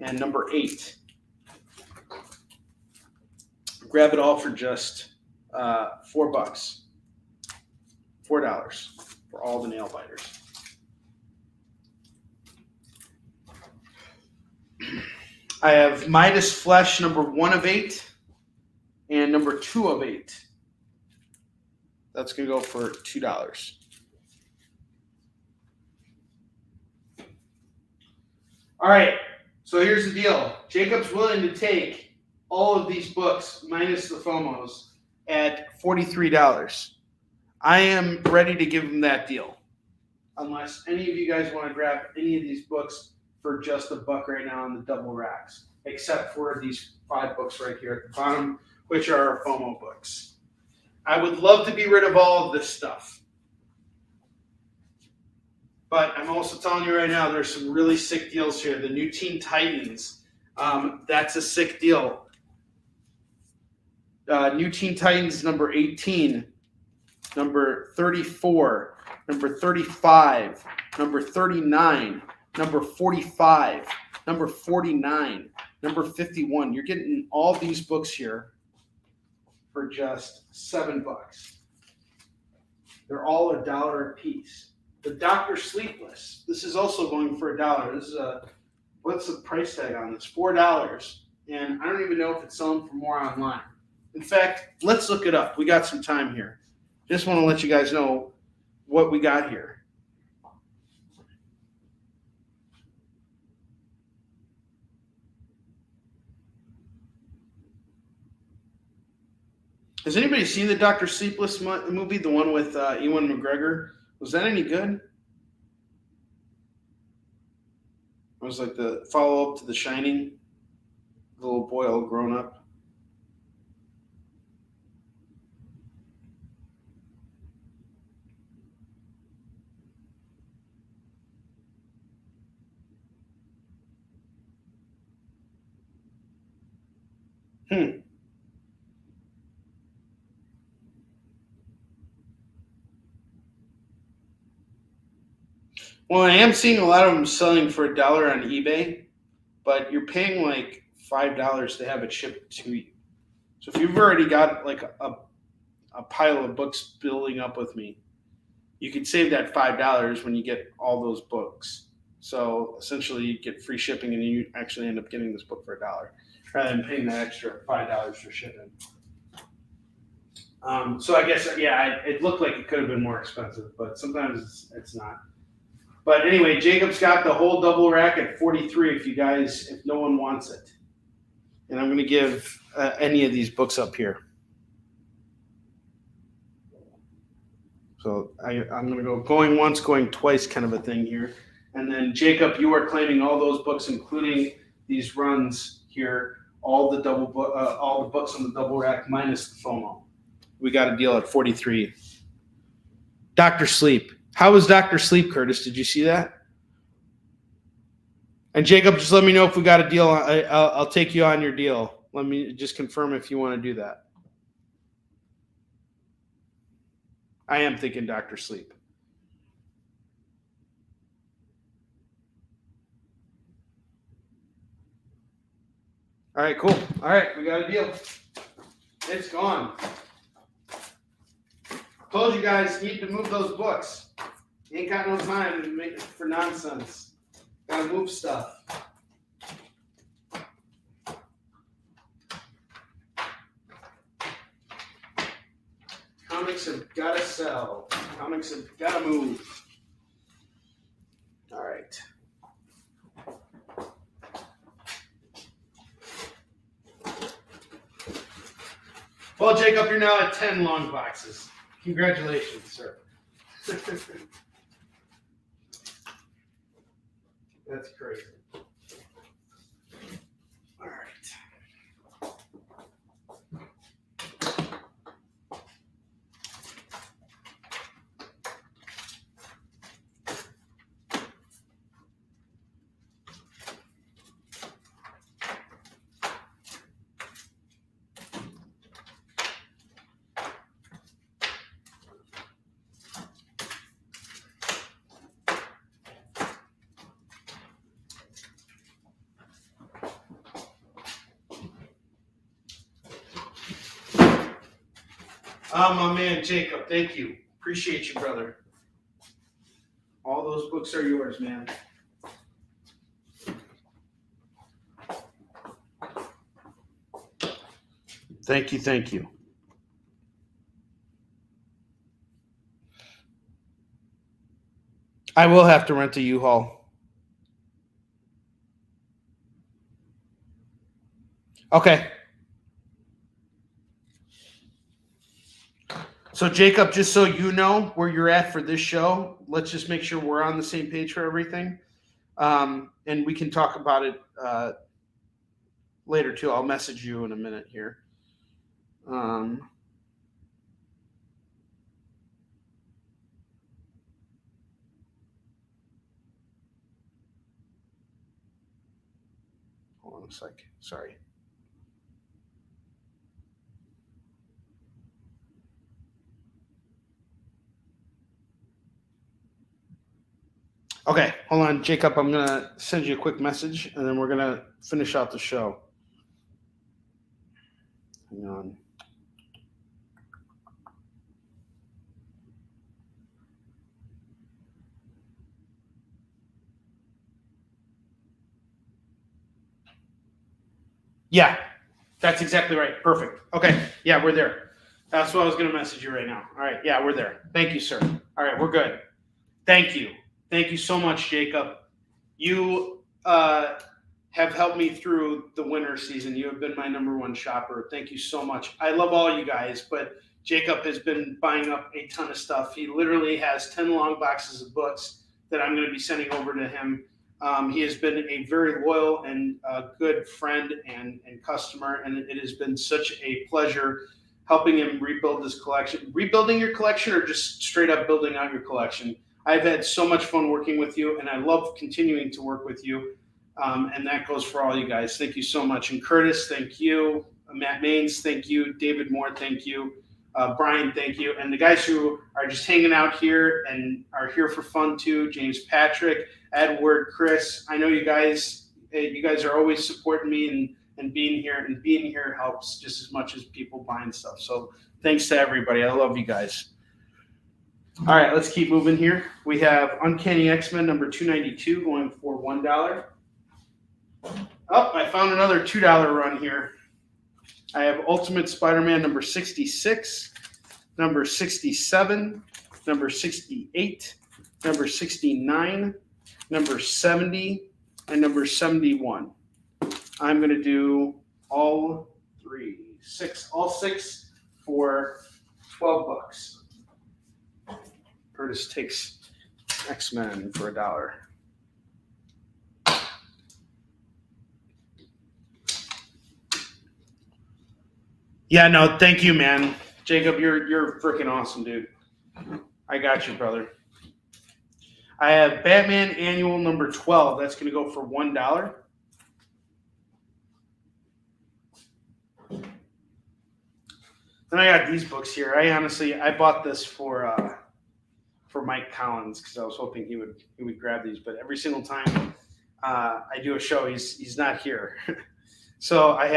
and number 8. Grab it all for just $4. $4 for all the nail biters. I have Midas Flesh number 1 of 8 and number 2 of 8. That's going to go for $2. All right, so here's the deal. Jacob's willing to take all of these books minus the FOMOs at $43. I am ready to give him that deal. Unless any of you guys want to grab any of these books for just $1 right now on the double racks, except for these 5 books right here at the bottom, which are our FOMO books. I would love to be rid of all of this stuff. But I'm also telling you right now, there's some really sick deals here. The new Teen Titans, that's a sick deal. New Teen Titans number 18, number 34, number 35, number 39, number 45, number 49, number 51. You're getting all these books here for just $7. They're all $1 a piece. The Dr. Sleepless. This is also going for $1. This is what's the price tag on this? $4. And I don't even know if it's selling for more online. In fact, let's look it up. We got some time here. Just want to let you guys know what we got here. Has anybody seen the Dr. Sleepless movie, the one with Ewan McGregor? Was that any good? It was like the follow-up to The Shining. The little boy all grown up. Well, I am seeing a lot of them selling for $1 on eBay, but you're paying like $5 to have it shipped to you. So if you've already got like a pile of books building up with me, you can save that $5 when you get all those books. So essentially you get free shipping and you actually end up getting this book for $1 rather than paying that extra $5 for shipping. So I guess, yeah, it looked like it could have been more expensive, but sometimes it's not. But anyway, Jacob's got the whole double rack at $43 if no one wants it. And I'm going to give any of these books up here. So I'm going to go going once, going twice kind of a thing here. And then Jacob, you are claiming all those books, including these runs here, all the books on the double rack minus the FOMO. We got a deal at $43. Dr. Sleep. How was Dr. Sleep, Curtis? Did you see that? And Jacob, just let me know if we got a deal. I'll take you on your deal. Let me just confirm if you want to do that. I am thinking Dr. Sleep. All right, cool. All right, we got a deal. It's gone. Told you guys, need to move those books. You ain't got no time to make it for nonsense. Gotta move stuff. Comics have gotta sell. Comics have gotta move. All right. Well, Jacob, you're now at 10 long boxes. Congratulations, sir. That's crazy. All right. My man, Jacob, thank you. Appreciate you, brother. All those books are yours, man. Thank you, thank you. I will have to rent a U-Haul. Okay. So, Jacob, just so you know where you're at for this show, let's just make sure we're on the same page for everything. And we can talk about it later, too. I'll message you in a minute here. Hold on a sec. Sorry. Okay, hold on, Jacob. I'm going to send you a quick message, and then we're going to finish out the show. Hang on. Yeah, that's exactly right. Perfect. Okay, yeah, we're there. That's what I was going to message you right now. All right, yeah, we're there. Thank you, sir. All right, we're good. Thank you. Thank you so much, Jacob. You have helped me through the winter season. You have been my number one shopper. Thank you so much. I love all you guys, but Jacob has been buying up a ton of stuff. He literally has 10 long boxes of books that I'm going to be sending over to him. He has been a very loyal and good friend and customer, and it has been such a pleasure helping him rebuild this collection. Rebuilding your collection or just straight up building out your collection. I've had so much fun working with you, and I love continuing to work with you. And that goes for all you guys. Thank you so much. And Curtis, thank you. Matt Maines, thank you. David Moore, thank you. Brian, thank you. And the guys who are just hanging out here and are here for fun too, James Patrick, Edward, Chris. I know you guys are always supporting me and being here. And being here helps just as much as people buying stuff. So thanks to everybody. I love you guys. All right, let's keep moving here. We have Uncanny X-Men number 292 going for $1. Oh, I found another $2 run here. I have Ultimate Spider-Man number 66, number 67, number 68, number 69, number 70, and number 71. I'm going to do all six for $12. Curtis takes X-Men for $1. Yeah, no, thank you, man. Jacob, you're freaking awesome, dude. I got you, brother. I have Batman Annual number 12. That's going to go for $1. Then I got these books here. I bought this for Mike Collins because I was hoping he would grab these. But every single time I do a show, he's not here. So I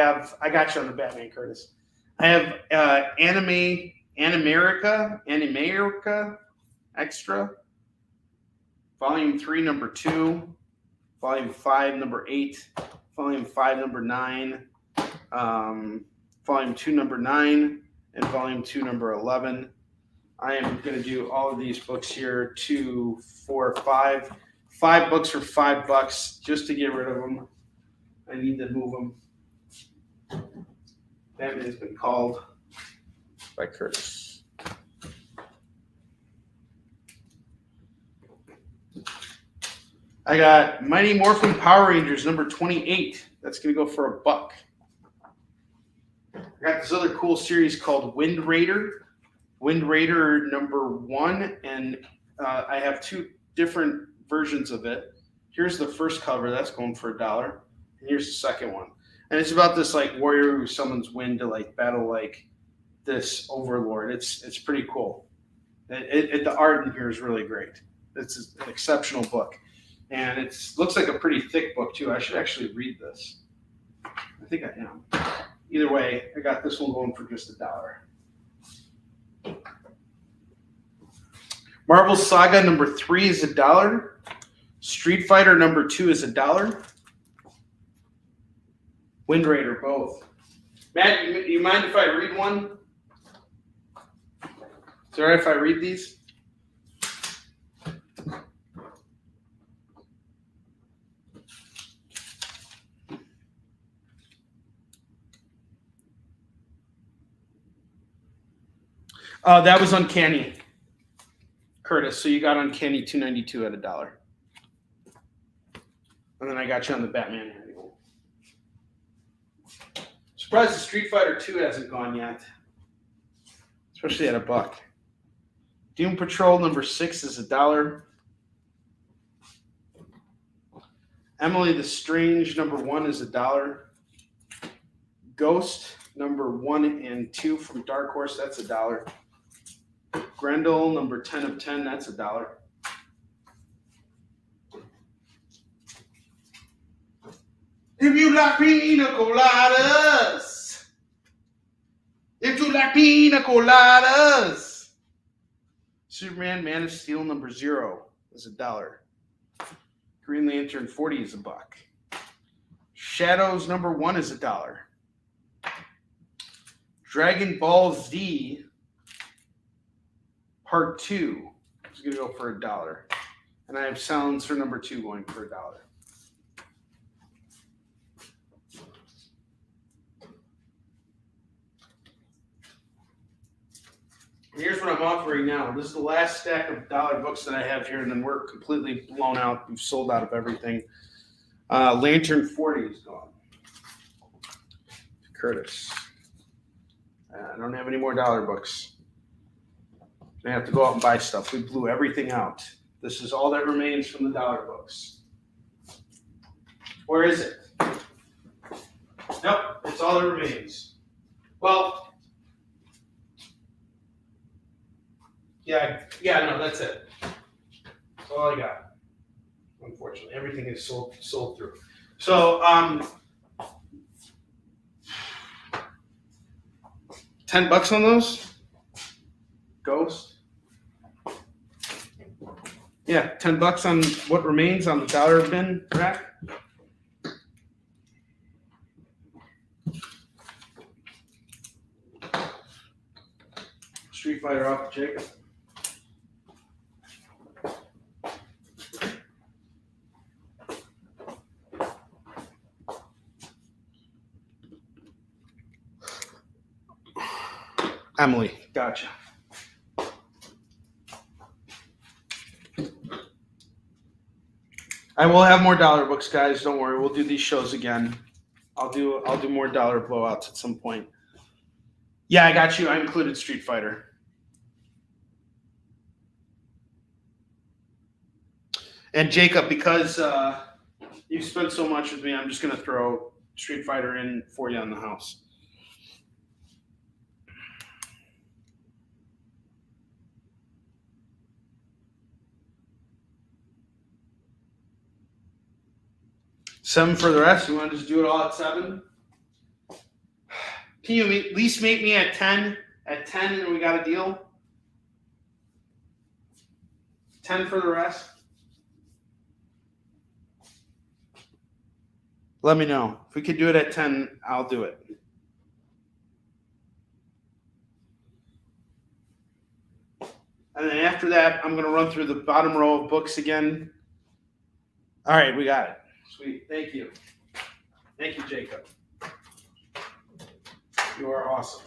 got you on the Batman, Curtis. I have Animerica Extra, Volume 3, Number 2, Volume 5, Number 8, Volume 5, Number 9, Volume 2, Number 9, and Volume 2, Number 11. I am going to do all of these books here, 2, 4, 5. 5 books for $5 just to get rid of them. I need to move them. Batman has been called by Curtis. I got Mighty Morphin Power Rangers number 28. That's going to go for $1. I got this other cool series called Wind Raider. Wind Raider number 1, and I have 2 different versions of it. Here's the first cover. That's going for $1. And here's the second one. And it's about this like warrior who summons wind to like battle like this overlord. It's pretty cool. The art in here is really great. It's an exceptional book. And it looks like a pretty thick book too. I should actually read this. I think I am. Either way, I got this one going for just $1. Marvel Saga number 3 is $1. Street Fighter number 2 is $1. Wind Raider, both. Matt, you mind if I read one? Is it all right if I read these? That was Uncanny, Curtis. So you got Uncanny 292 at $1. And then I got you on the Batman. Surprised the Street Fighter 2 hasn't gone yet. Especially at $1. Doom Patrol number 6 is $1. Emily the Strange number 1 is $1. Ghost number 1 and 2 from Dark Horse, that's $1. Grendel number 10 of 10, that's $1. If you like pina coladas, Superman Man of Steel number 0 is $1. Green Lantern 40 is $1. Shadows number 1 is $1. Dragon Ball Z Part 2 is going to go for $1. And I have Silencer number 2 going for $1. Here's what I'm offering now. This is the last stack of $1 books that I have here, and then we're completely blown out. We've sold out of everything. Lantern 40 is gone. Curtis. I don't have any more $1 books. I have to go out and buy stuff. We blew everything out. This is all that remains from the $1 books. Where is it? Nope, it's all that remains. Well, yeah, no, that's it. That's all I got. Unfortunately, everything is sold through. So, $10 on those. Ghost. Yeah, $10 on what remains on the $1 bin rack. Street Fighter off the Jacob. Emily, gotcha. I will have more $1 books, guys. Don't worry. We'll do these shows again. I'll do more $1 blowouts at some point. Yeah, I got you. I included Street Fighter. And Jacob, because you spent so much with me, I'm just going to throw Street Fighter in for you on the house. $7 for the rest. You want to just do it all at $7? Can you at least make me at 10? At 10 and we got a deal? 10 for the rest? Let me know. If we could do it at 10, I'll do it. And then after that, I'm going to run through the bottom row of books again. All right, we got it. Sweet. Thank you. Thank you, Jacob. You are awesome.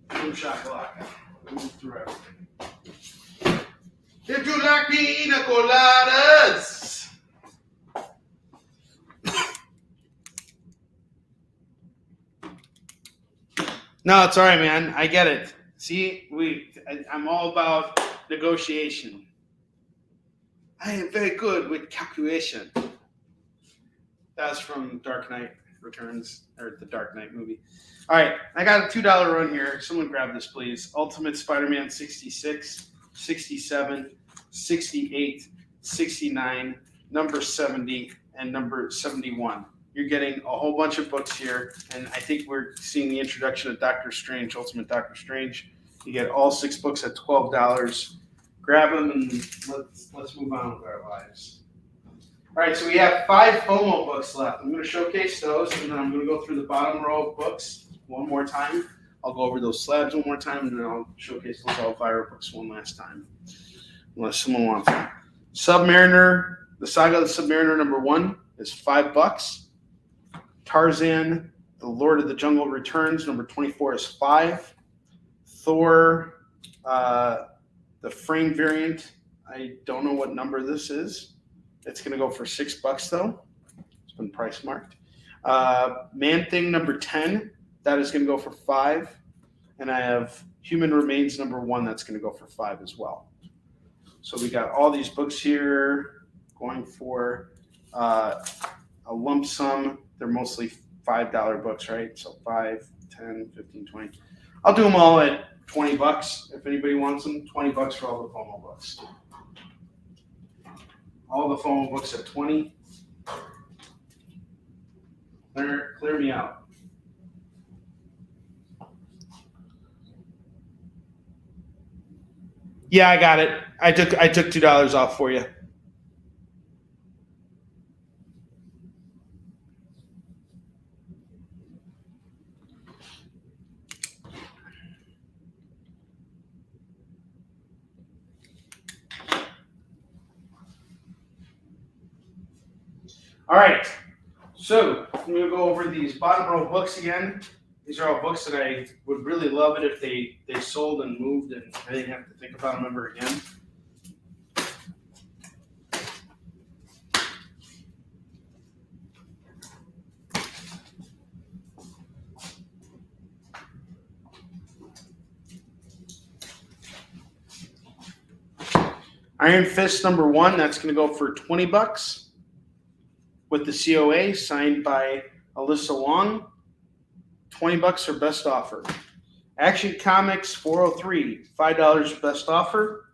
Boom shakalaka. Move through everything. If you like pina coladas. No, it's all right, man. I get it. See, I'm all about negotiation. I am very good with calculation. That's from Dark Knight Returns, or the Dark Knight movie. All right, I got a $2 run here. Someone grab this, please. Ultimate Spider-Man 66, 67, 68, 69, number 70, and number 71. You're getting a whole bunch of books here, and I think we're seeing the introduction of Doctor Strange, Ultimate Doctor Strange. You get all 6 books at $12. Grab them, and let's move on with our lives. All right, so we have 5 FOMO books left. I'm going to showcase those, and then I'm going to go through the bottom row of books one more time. I'll go over those slabs one more time, and then I'll showcase those Elvira books one last time, unless someone wants them. Submariner, the Saga of the Submariner #1 is $5. Tarzan, The Lord of the Jungle Returns, number 24 is $5. Thor, the frame variant, I don't know what number this is. It's going to go for $6 though. It's been price marked. Man-Thing number 10, that is going to go for $5. And I have Human Remains #1, that's going to go for $5 as well. So we got all these books here going for a lump sum. They're mostly $5 books, right? So 5, 10, 15, 20. I'll do them all at $20 if anybody wants them. $20 for all the FOMO books. All the FOMO books at 20. Clear me out. Yeah, I got it. I took $2 off for you. All right, so I'm going to go over these bottom row books again. These are all books that I would really love it if they sold and moved and I didn't have to think about them ever again. Iron Fist #1, that's going to go for $20 with the COA signed by Alyssa Long. $20 for best offer. Action Comics 403, $5 best offer.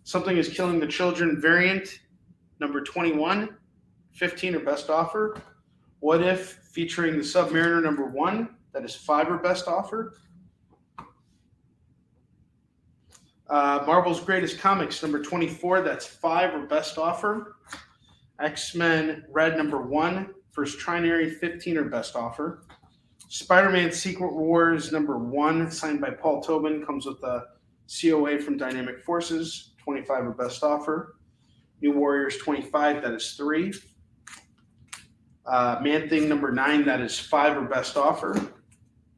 Something is Killing the Children variant number 21, $15 or best offer. What If featuring the Submariner #1, that is $5 or best offer. Marvel's Greatest Comics #24, that's $5 or best offer. X-Men Red #1, first trinary, $15 or best offer. Spider-Man Secret Wars #1, signed by Paul Tobin, comes with a COA from Dynamic Forces, $25 or best offer. New Warriors 25, that is $3. Man-Thing #9, that is $5 or best offer.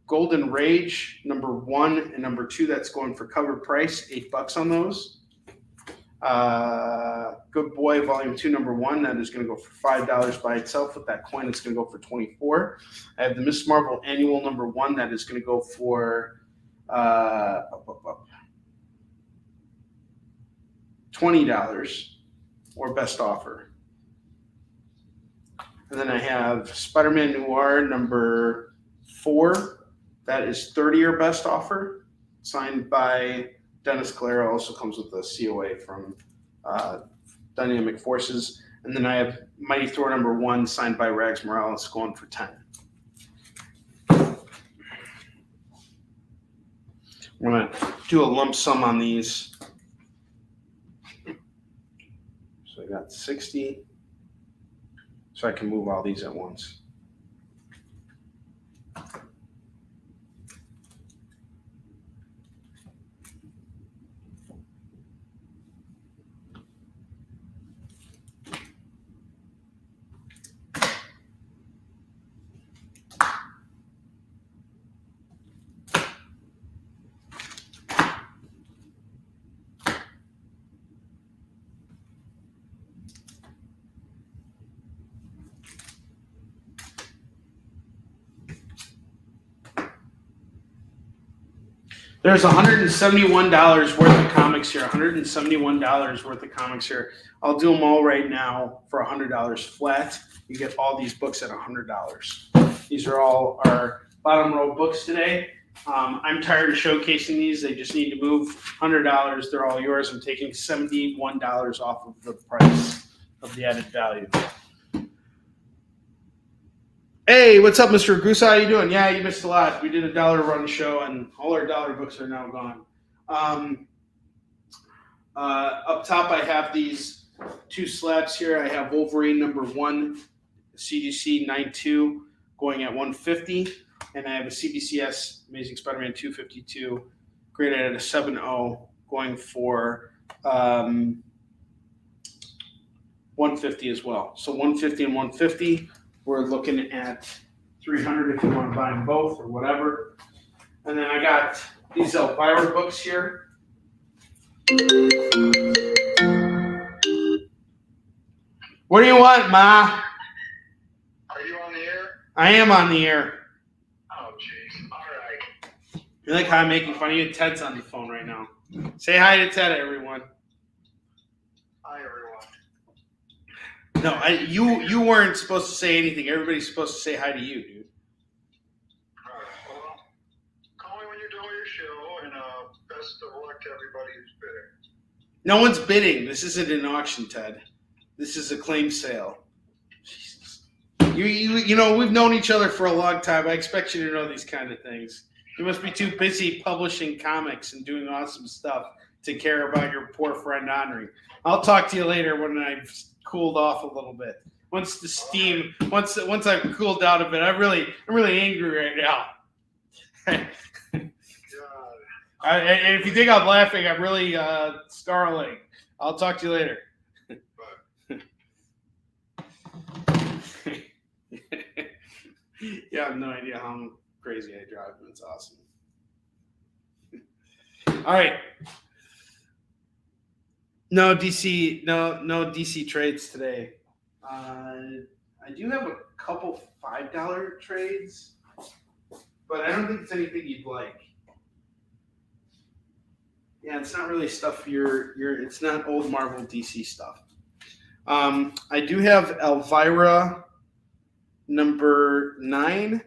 Golden Rage #1 and #2, that's going for cover price, $8 on those. Good Boy Volume 2 #1, that is going to go for $5 by itself. With that coin, it's going to go for $24. I have the Miss Marvel Annual #1, that is going to go for $20 or best offer. And then I have Spider-Man Noir #4, that is $30 or best offer, signed by Dennis Calera, also comes with a COA from Dynamic Forces. And then I have Mighty Thor #1, signed by Rags Morales, going for $10. I'm going to do a lump sum on these. So I got 60. So I can move all these at once. There's $171 worth of comics here. $171 worth of comics here. I'll do them all right now for $100 flat. You get all these books at $100. These are all our bottom row books today. I'm tired of showcasing these. They just need to move. $100. They're all yours. I'm taking $71 off of the price of the added value. Hey, what's up, Mr. Agusa? How you doing? Yeah, you missed a lot. We did a dollar run show, and all our dollar books are now gone. Up top, I have these two slabs here. I have Wolverine #1, CDC 92, going at 150, and I have a CBCS Amazing Spider-Man 252, graded at a 7.0, going for 150 as well. So 150 and 150. We're looking at 300 if you want to buy them both or whatever. And then I got these Elvira books here. What do you want, Ma? Are you on the air? I am on the air. Oh, jeez. All right. You like how I'm making fun of you? Ted's on the phone right now. Say hi to Ted, everyone. Hi, everyone. No, you weren't supposed to say anything. Everybody's supposed to say hi to you, dude. All right. Well, call me when you're doing your show, and best of luck to everybody who's bidding. No one's bidding. This isn't an auction, Ted. This is a claim sale. Jesus. You know, we've known each other for a long time. I expect you to know these kind of things. You must be too busy publishing comics and doing awesome stuff to care about your poor friend Onrie. I'll talk to you later when I've cooled off a little bit. Once the steam, once I've cooled down a bit, I'm really angry right now. And if you think I'm laughing, I'm really snarling. I'll talk to you later. Yeah, I have no idea how crazy I drive, but it's awesome. All right. No DC trades today. I do have a couple $5 trades, but I don't think it's anything you'd like. Yeah, it's not really stuff it's not old Marvel DC stuff. I do have Elvira #9,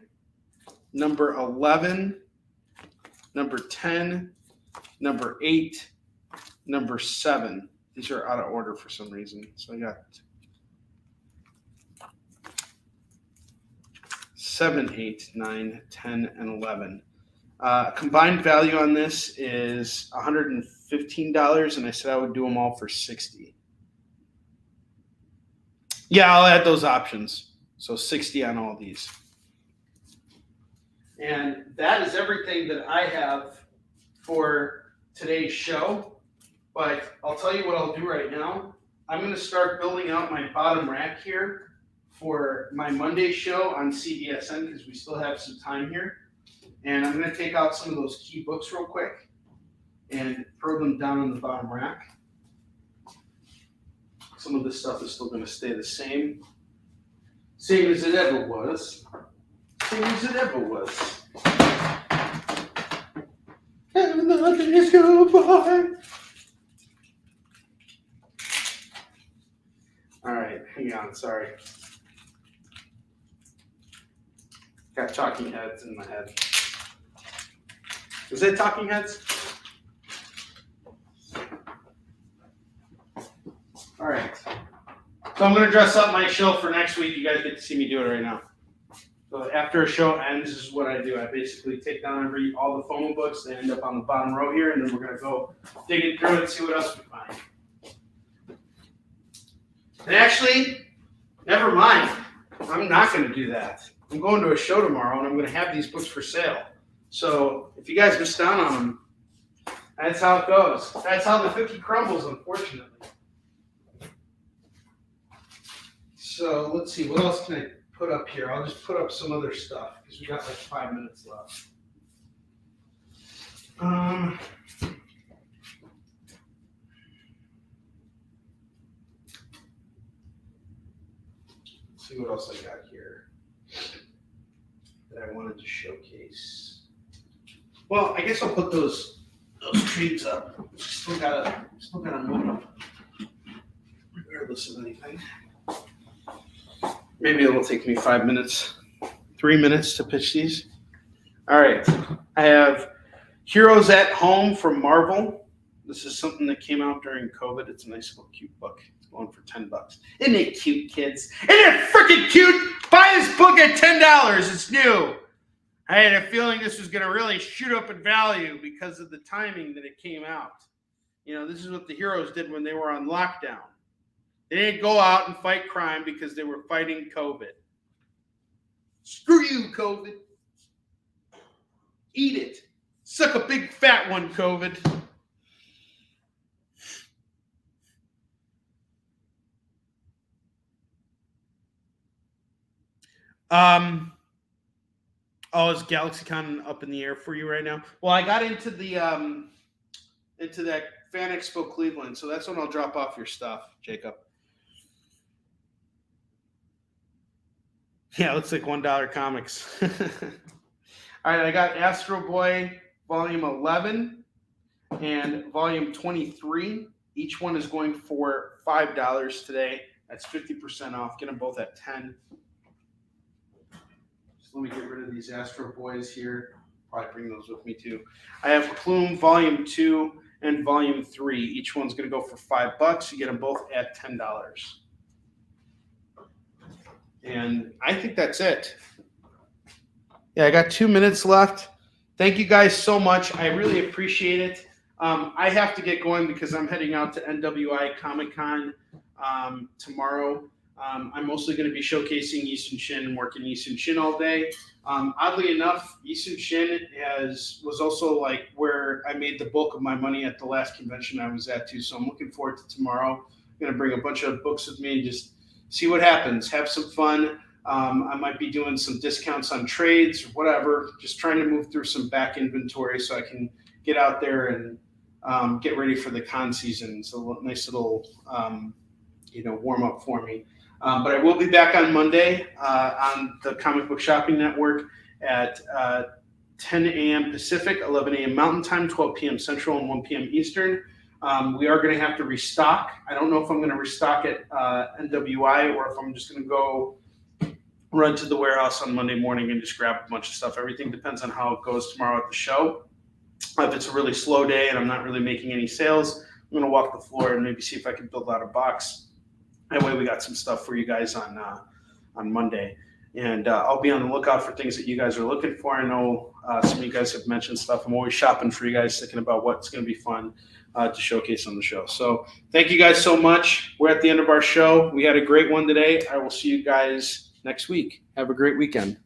#11, #10, #8, #7. These are out of order for some reason. So I got 7, 8, 9, 10, and 11. Combined value on this is $115, and I said I would do them all for $60. Yeah, I'll add those options. So $60 on all these. And that is everything that I have for today's show. But I'll tell you what I'll do right now. I'm going to start building out my bottom rack here for my Monday show on CBSN because we still have some time here. And I'm going to take out some of those key books real quick and throw them down on the bottom rack. Some of this stuff is still going to stay the same. Same as it ever was. Same as it ever was. And nothing is goodbye. All right, hang on, sorry. Got Talking Heads in my head. Is it Talking Heads? All right. So I'm going to dress up my show for next week. You guys get to see me do it right now. So after a show ends, this is what I do. I basically take down all the FOMO books. They end up on the bottom row here, and then we're going to go digging through it and see what else we find. And actually, never mind. I'm not going to do that. I'm going to a show tomorrow, and I'm going to have these books for sale. So if you guys missed out on them, that's how it goes. That's how the cookie crumbles, unfortunately. So let's see. What else can I put up here? I'll just put up some other stuff because we got like 5 minutes left. Let's see what else I got here that I wanted to showcase. Well, I guess I'll put those trees up. Still gotta move them, regardless of anything. Maybe it'll take me 5 minutes, 3 minutes to pitch these. All right, I have Heroes at Home from Marvel. This is something that came out during COVID. It's a nice little cute book. It's going for $10. Isn't it cute, kids? Isn't it freaking cute? Buy this book at $10. It's new. I had a feeling this was going to really shoot up in value because of the timing that it came out. You know, this is what the heroes did when they were on lockdown. They didn't go out and fight crime because they were fighting COVID. Screw you, COVID. Eat it. Suck a big fat one, COVID. Oh, is GalaxyCon up in the air for you right now? Well, I got into that Fan Expo Cleveland, so that's when I'll drop off your stuff, Jacob. Yeah, it looks like $1 comics. All right, I got Astro Boy Volume 11 and Volume 23. Each one is going for $5 today. That's 50% off. Get them both at $10. Let me get rid of these Astro Boys here. Probably bring those with me too. I have Plume Volume 2 and Volume 3. Each one's going to go for $5. You get them both at $10. And I think that's it. Yeah, I got 2 minutes left. Thank you guys so much. I really appreciate it. I have to get going because I'm heading out to NWI Comic-Con tomorrow. I'm mostly going to be showcasing Yixun Shin and working Yixun Shin all day. Oddly enough, Yixun Shin was also like where I made the bulk of my money at the last convention I was at too. So I'm looking forward to tomorrow. I'm going to bring a bunch of books with me and just see what happens. Have some fun. I might be doing some discounts on trades or whatever. Just trying to move through some back inventory so I can get out there and get ready for the con season. It's a nice little warm up for me. But I will be back on Monday on the Comic Book Shopping Network at 10 a.m. Pacific, 11 a.m. Mountain Time, 12 p.m. Central, and 1 p.m. Eastern. We are going to have to restock. I don't know if I'm going to restock at NWI or if I'm just going to go run to the warehouse on Monday morning and just grab a bunch of stuff. Everything depends on how it goes tomorrow at the show. If it's a really slow day and I'm not really making any sales, I'm going to walk the floor and maybe see if I can build out a box. That way we got some stuff for you guys on Monday. And I'll be on the lookout for things that you guys are looking for. I know some of you guys have mentioned stuff. I'm always shopping for you guys, thinking about what's going to be fun to showcase on the show. So thank you guys so much. We're at the end of our show. We had a great one today. I will see you guys next week. Have a great weekend.